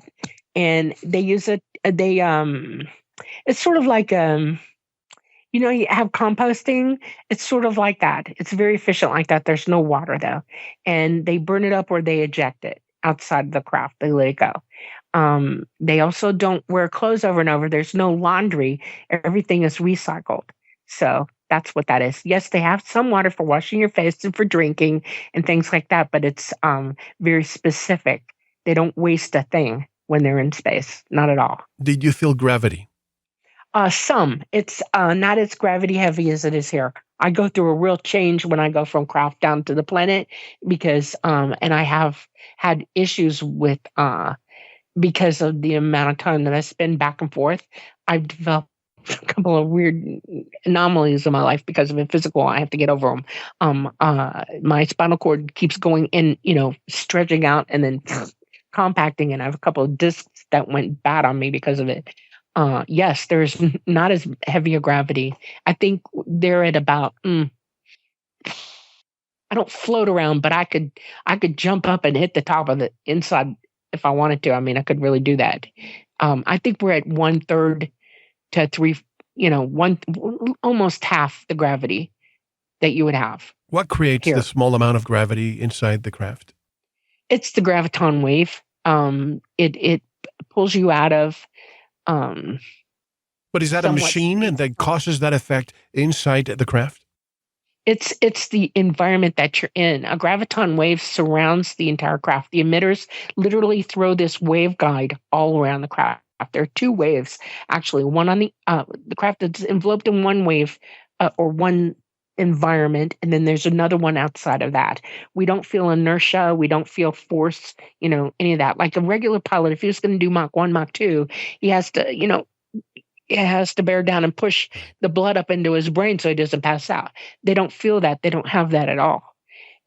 And they use it. It's sort of like, you have composting. It's sort of like that. It's very efficient like that. There's no water though. And they burn it up or they eject it outside the craft. They let it go. They also don't wear clothes over and over. There's no laundry. Everything is recycled. So that's what that is. Yes, they have some water for washing your face and for drinking and things like that, but it's very specific. They don't waste a thing when they're in space. Not at all. Did you feel gravity? Some. It's not as gravity heavy as it is here. I go through a real change when I go from craft down to the planet because, and I have had issues with, because of the amount of time that I spend back and forth, I've developed a couple of weird anomalies in my life because of it physical. I have to get over them. My spinal cord keeps going in, stretching out and then compacting, and I have a couple of discs that went bad on me because of it. Yes, there's not as heavy a gravity. I think they're at about, I don't float around, but I could jump up and hit the top of the inside if I wanted to. I mean, I could really do that. I think we're at 1/3 to 3, almost half the gravity that you would have. What creates here. The small amount of gravity inside the craft? It's the graviton wave. It pulls you out of. But is that a machine that causes that effect inside the craft? It's the environment that you're in. A graviton wave surrounds the entire craft. The emitters literally throw this wave guide all around the craft. There are 2 waves, actually. One on the craft that's enveloped in one wave or one environment, and then there's another one outside of that. We don't feel inertia. We don't feel force, any of that. Like a regular pilot, if he was going to do Mach 1, Mach 2, he has to, it has to bear down and push the blood up into his brain so he doesn't pass out. They don't feel that. They don't have that at all.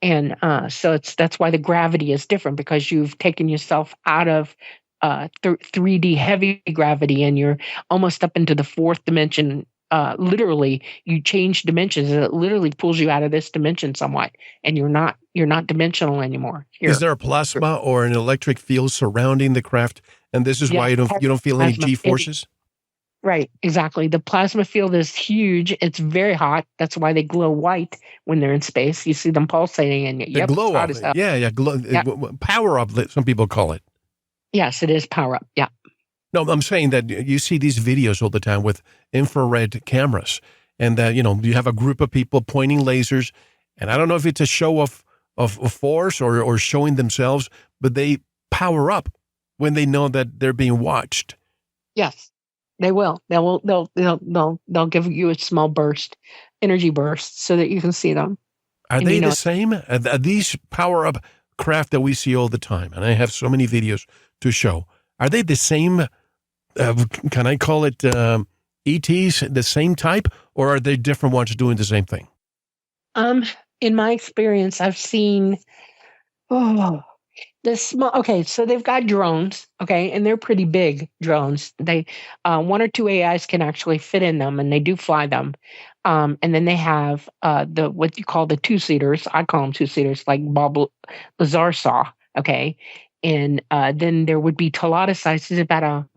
And so that's why the gravity is different, because you've taken yourself out of 3D heavy gravity and you're almost up into the 4th dimension. Literally, you change dimensions and it literally pulls you out of this dimension somewhat, and you're not dimensional anymore. Here. Is there a plasma or an electric field surrounding the craft, and this is why you don't feel any G forces? Right, exactly. The plasma field is huge. It's very hot. That's why they glow white when they're in space. You see them pulsating, and the glow up. Yeah, glow. Yep. Power up. Some people call it. Yes, it is power up. Yeah. No, I'm saying that you see these videos all the time with infrared cameras, and that you have a group of people pointing lasers, and I don't know if it's a show of of force or showing themselves, but they power up when they know that they're being watched. Yes, they will. They'll give you a small energy burst, so that you can see them. Are And they the same? Are these power up craft that we see all the time? And I have so many videos to show. Are they the same? Can I call it ETs, the same type, or are they different ones doing the same thing? In my experience, I've seen the small. Okay, so they've got drones. Okay, and they're pretty big drones. They one or two AIs can actually fit in them, and they do fly them. And then they have the what you call the two-seaters. I call them two-seaters, like Bob Lazar saw. Okay, and then there would be Telautocytes. Is about a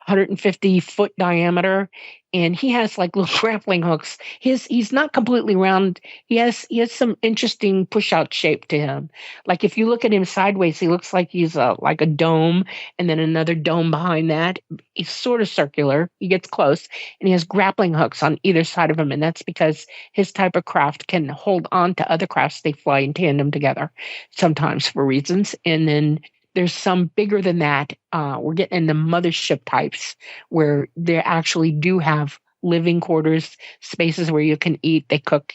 150-foot diameter, and he has like little grappling hooks. He's not completely round. He has some interesting push out shape to him. Like if you look at him sideways, he looks like he's like a dome, and then another dome behind that. He's sort of circular. He gets close, and he has grappling hooks on either side of him, and that's because his type of craft can hold on to other crafts. They fly in tandem together, sometimes for reasons, and then there's some bigger than that. We're getting into mothership types where they actually do have living quarters, spaces where you can eat, they cook,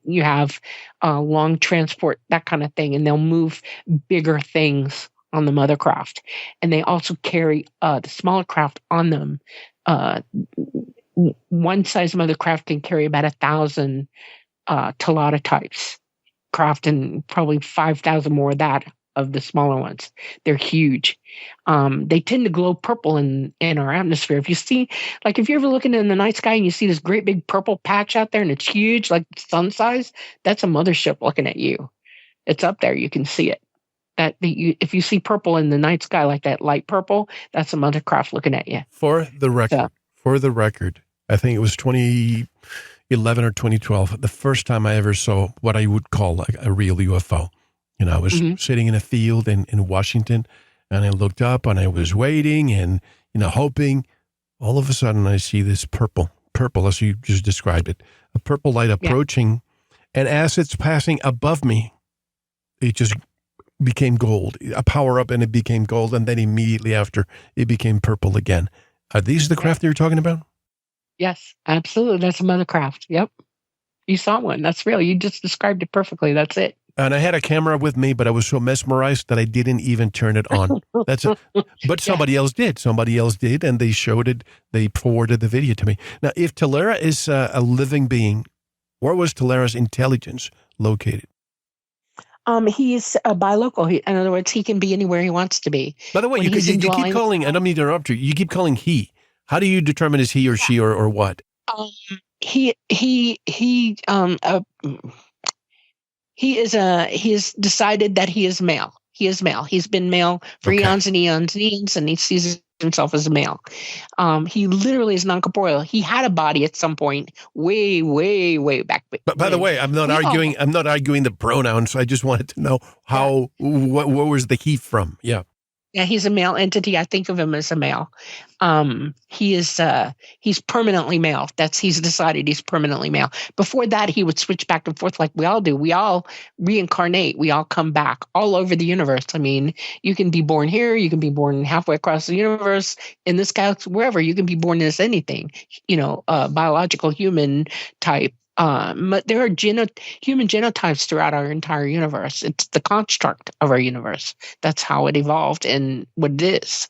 you have long transport, that kind of thing. And they'll move bigger things on the mother craft. And they also carry the smaller craft on them. One size mother craft can carry about 1,000 Telata types craft, and probably 5,000 more of that of the smaller ones. They're huge. They tend to glow purple in our atmosphere. If you see, like if you're ever looking in the night sky and you see this great big purple patch out there and it's huge, like sun size, that's a mothership looking at you. It's up there. You can see it. If you see purple in the night sky, like that light purple, that's a mothercraft looking at you. For the record, I think it was 2011 or 2012, the first time I ever saw what I would call like a real UFO. I was sitting in a field in Washington, and I looked up and I was waiting and, hoping. All of a sudden I see this purple as you just described it, a purple light approaching. Yeah. And as it's passing above me, it just became gold, a power up, and it became gold. And then immediately after it became purple again. Are these the craft that you're talking about? Yes, absolutely. That's a mothercraft. Yep. You saw one. That's real. You just described it perfectly. That's it. And I had a camera with me, but I was so mesmerized that I didn't even turn it on. But somebody else did. And they showed it. They forwarded the video to me. Now, if Telera is a living being, where was Telera's intelligence located? He's a bilocal. In other words, he can be anywhere he wants to be. By the way, you keep calling, I don't mean to interrupt you. You keep calling he. How do you determine is he or she or what? He has decided that he is male. He is male. He's been male for eons and eons and eons, and he sees himself as a male. He literally is non-corporeal. He had a body at some point, way, way, way back. But by the way, I'm not arguing the pronouns. I just wanted to know what was the he from? Yeah. Yeah, he's a male entity. I think of him as a male. He's permanently male. He's decided he's permanently male. Before that, he would switch back and forth like we all do. We all reincarnate. We all come back all over the universe. I mean, you can be born here. You can be born halfway across the universe, in this galaxy, wherever. You can be born as anything, biological human type. But there are human genotypes throughout our entire universe. It's the construct of our universe. That's how it evolved and what it is.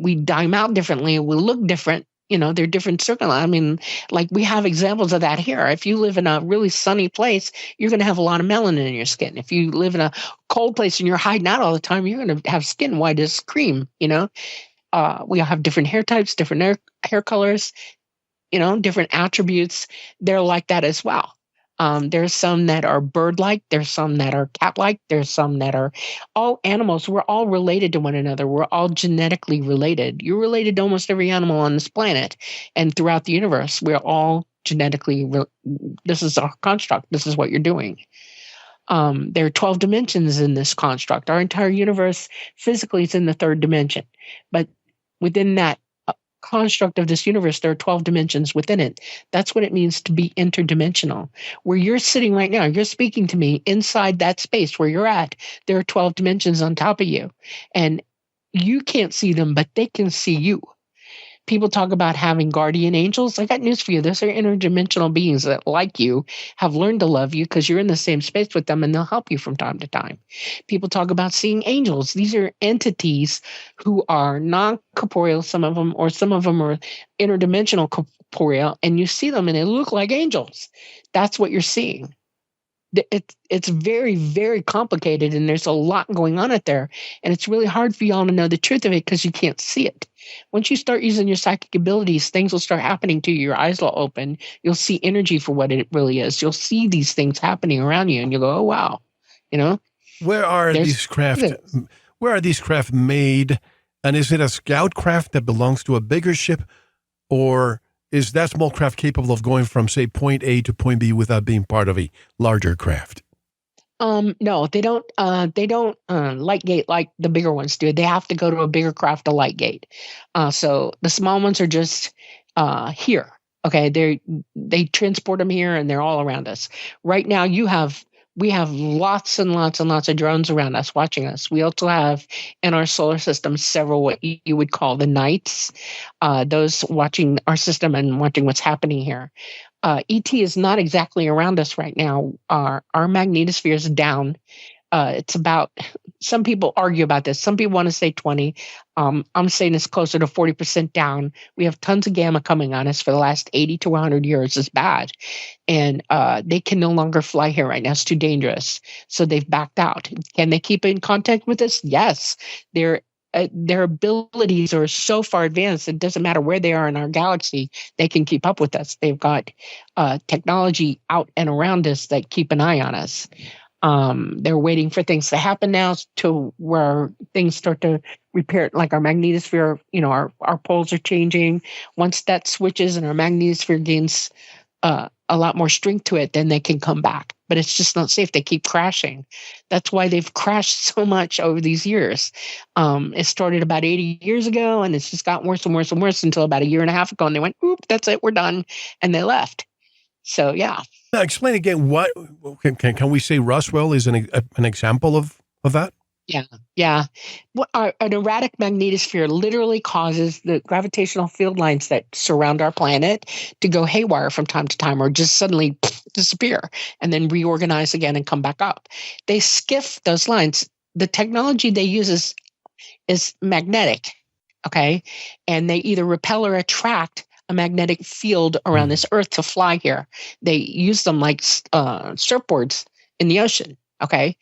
We dime out differently. We look different. They're different circles. I mean, like we have examples of that here. If you live in a really sunny place, you're going to have a lot of melanin in your skin. If you live in a cold place and you're hiding out all the time, you're going to have skin white as cream. We all have different hair types, different hair colors. Different attributes. They're like that as well. There's some that are bird-like. There's some that are cat-like. There's some that are all animals. We're all related to one another. We're all genetically related. You're related to almost every animal on this planet. And throughout the universe, we're all genetically, this is our construct. This is what you're doing. There are 12 dimensions in this construct. Our entire universe physically is in the third dimension. But within that, construct of this universe, there are 12 dimensions within it. That's what it means to be interdimensional. Where you're sitting right now, you're speaking to me inside that space where you're at. There are 12 dimensions on top of you. And you can't see them, but they can see you. People talk about having guardian angels. I got news for you. Those are interdimensional beings that, like you, have learned to love you because you're in the same space with them and they'll help you from time to time. People talk about seeing angels. These are entities who are non-corporeal, some of them are interdimensional corporeal, and you see them and they look like angels. That's what you're seeing. It's very, very complicated, and there's a lot going on out there. And it's really hard for y'all to know the truth of it because you can't see it. Once you start using your psychic abilities, things will start happening to you. Your eyes will open. You'll see energy for what it really is. You'll see these things happening around you, and you'll go, "Oh wow!" You know. Where are these craft? Where are these craft made? And is it a scout craft that belongs to a bigger ship, or is that small craft capable of going from, say, point A to point B without being part of a larger craft? No, they don't. They don't light gate like the bigger ones do. They have to go to a bigger craft to light gate. So the small ones are just here. Okay, they transport them here, and they're all around us right now. We have lots and lots and lots of drones around us watching us. We also have in our solar system several what you would call the knights, those watching our system and watching what's happening here. ET is not exactly around us right now. Our magnetosphere is down. It's about, some people argue about this. Some people want to say 20. I'm saying it's closer to 40% down. We have tons of gamma coming on us for the last 80 to 100 years. It's bad. And they can no longer fly here right now. It's too dangerous. So they've backed out. Can they keep in contact with us? Yes. Their abilities are so far advanced, it doesn't matter where they are in our galaxy, they can keep up with us. They've got technology out and around us that keep an eye on us. They're waiting for things to happen now to where things start to repair, like our magnetosphere, our poles are changing. Once that switches and our magnetosphere gains a lot more strength to it, then they can come back. But it's just not safe. They keep crashing. That's why they've crashed so much over these years. It started about 80 years ago, and it's just gotten worse and worse and worse until about a year and a half ago, and they went, "Oop, that's it, we're done," and they left. So, yeah. Now, explain again, what can we say Roswell is an example of that? Yeah. An erratic magnetosphere literally causes the gravitational field lines that surround our planet to go haywire from time to time, or just suddenly disappear and then reorganize again and come back up. They skiff those lines. The technology they use is magnetic, okay? And they either repel or attract a magnetic field around this Earth to fly here. They use them like surfboards in the ocean. Okay.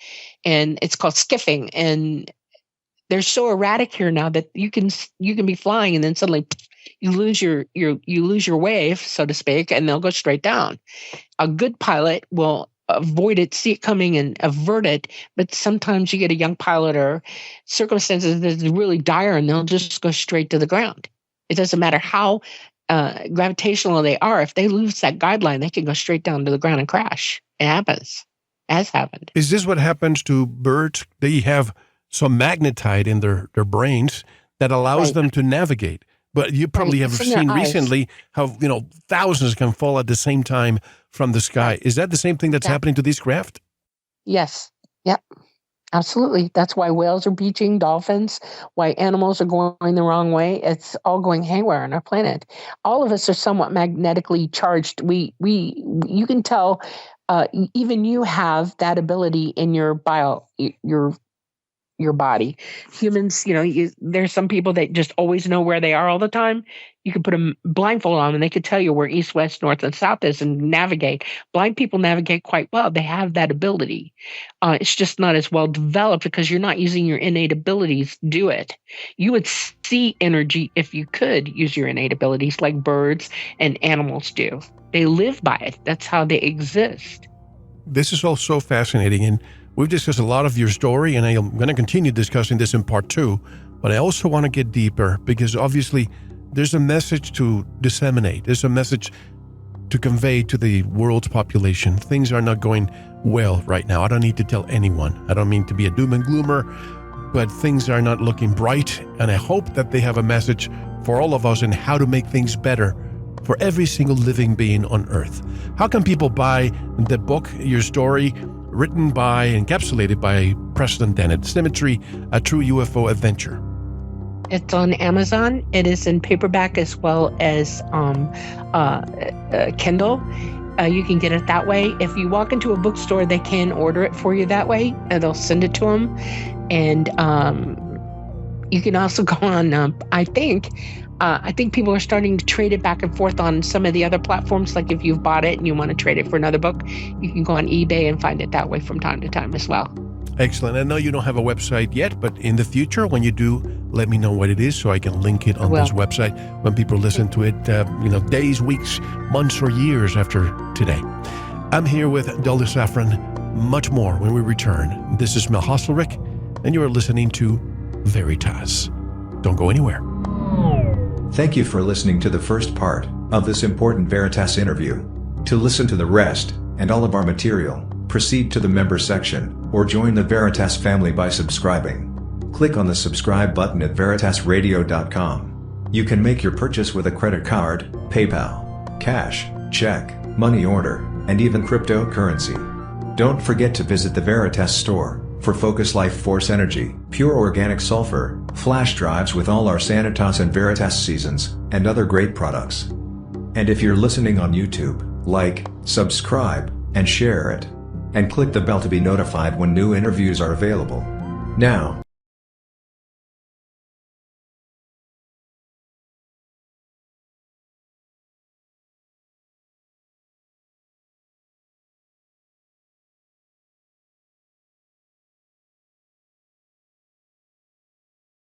And it's called skiffing. And they're so erratic here now that you can be flying and then suddenly you lose your wave, so to speak, and they'll go straight down. A good pilot will avoid it, see it coming and avert it. But sometimes you get a young pilot or circumstances that's really dire and they'll just go straight to the ground. It doesn't matter how gravitational they are. If they lose that guideline, they can go straight down to the ground and crash. It happens. Has happened. Is this what happens to birds? They have some magnetite in their brains that allows them to navigate. But you probably have seen recently how thousands can fall at the same time from the sky. Is that the same thing that's happening to these craft? Yes. Yep. Absolutely. That's why whales are beaching, dolphins, why animals are going the wrong way. It's all going haywire on our planet. All of us are somewhat magnetically charged. You can tell. Even you have that ability in your body. Humans, there's some people that just always know where they are all the time. You could put a blindfold on and they could tell you where east, west, north, and south is and navigate. Blind people navigate quite well. They have that ability. It's just not as well developed because you're not using your innate abilities to do it. You would see energy if you could use your innate abilities like birds and animals do. They live by it. That's how they exist. This is all so fascinating, and we've discussed a lot of your story, and I'm going to continue discussing this in part 2, but I also want to get deeper because obviously there's a message to disseminate. There's a message to convey to the world's population. Things are not going well right now. I don't need to tell anyone. I don't mean to be a doom and gloomer, but things are not looking bright, and I hope that they have a message for all of us in how to make things better for every single living being on Earth. How can people buy the book, your story, written by, encapsulated by Preston Dennett, Symmetry, A True UFO Adventure? It's on Amazon. It is in paperback as well as Kindle. You can get it that way. If you walk into a bookstore, they can order it for you that way, and they'll send it to them. And you can also go on, I think people are starting to trade it back and forth on some of the other platforms. Like if you've bought it and you want to trade it for another book, you can go on eBay and find it that way from time to time as well. Excellent. I know you don't have a website yet, but in the future, when you do, let me know what it is so I can link it on this website when people listen to it, days, weeks, months, or years after today. I'm here with Dolly Safran. Much more when we return. This is Mel Hostelrick, and you are listening to Veritas. Don't go anywhere. Thank you for listening to the first part of this important Veritas interview. To listen to the rest, and all of our material, proceed to the member section, or join the Veritas family by subscribing. Click on the subscribe button at veritasradio.com. You can make your purchase with a credit card, PayPal, cash, check, money order, and even cryptocurrency. Don't forget to visit the Veritas store for Focus Life Force Energy, pure organic sulfur, flash drives with all our Sanitas and Veritas seasons, and other great products. And if you're listening on YouTube, like, subscribe, and share it. And click the bell to be notified when new interviews are available. Now,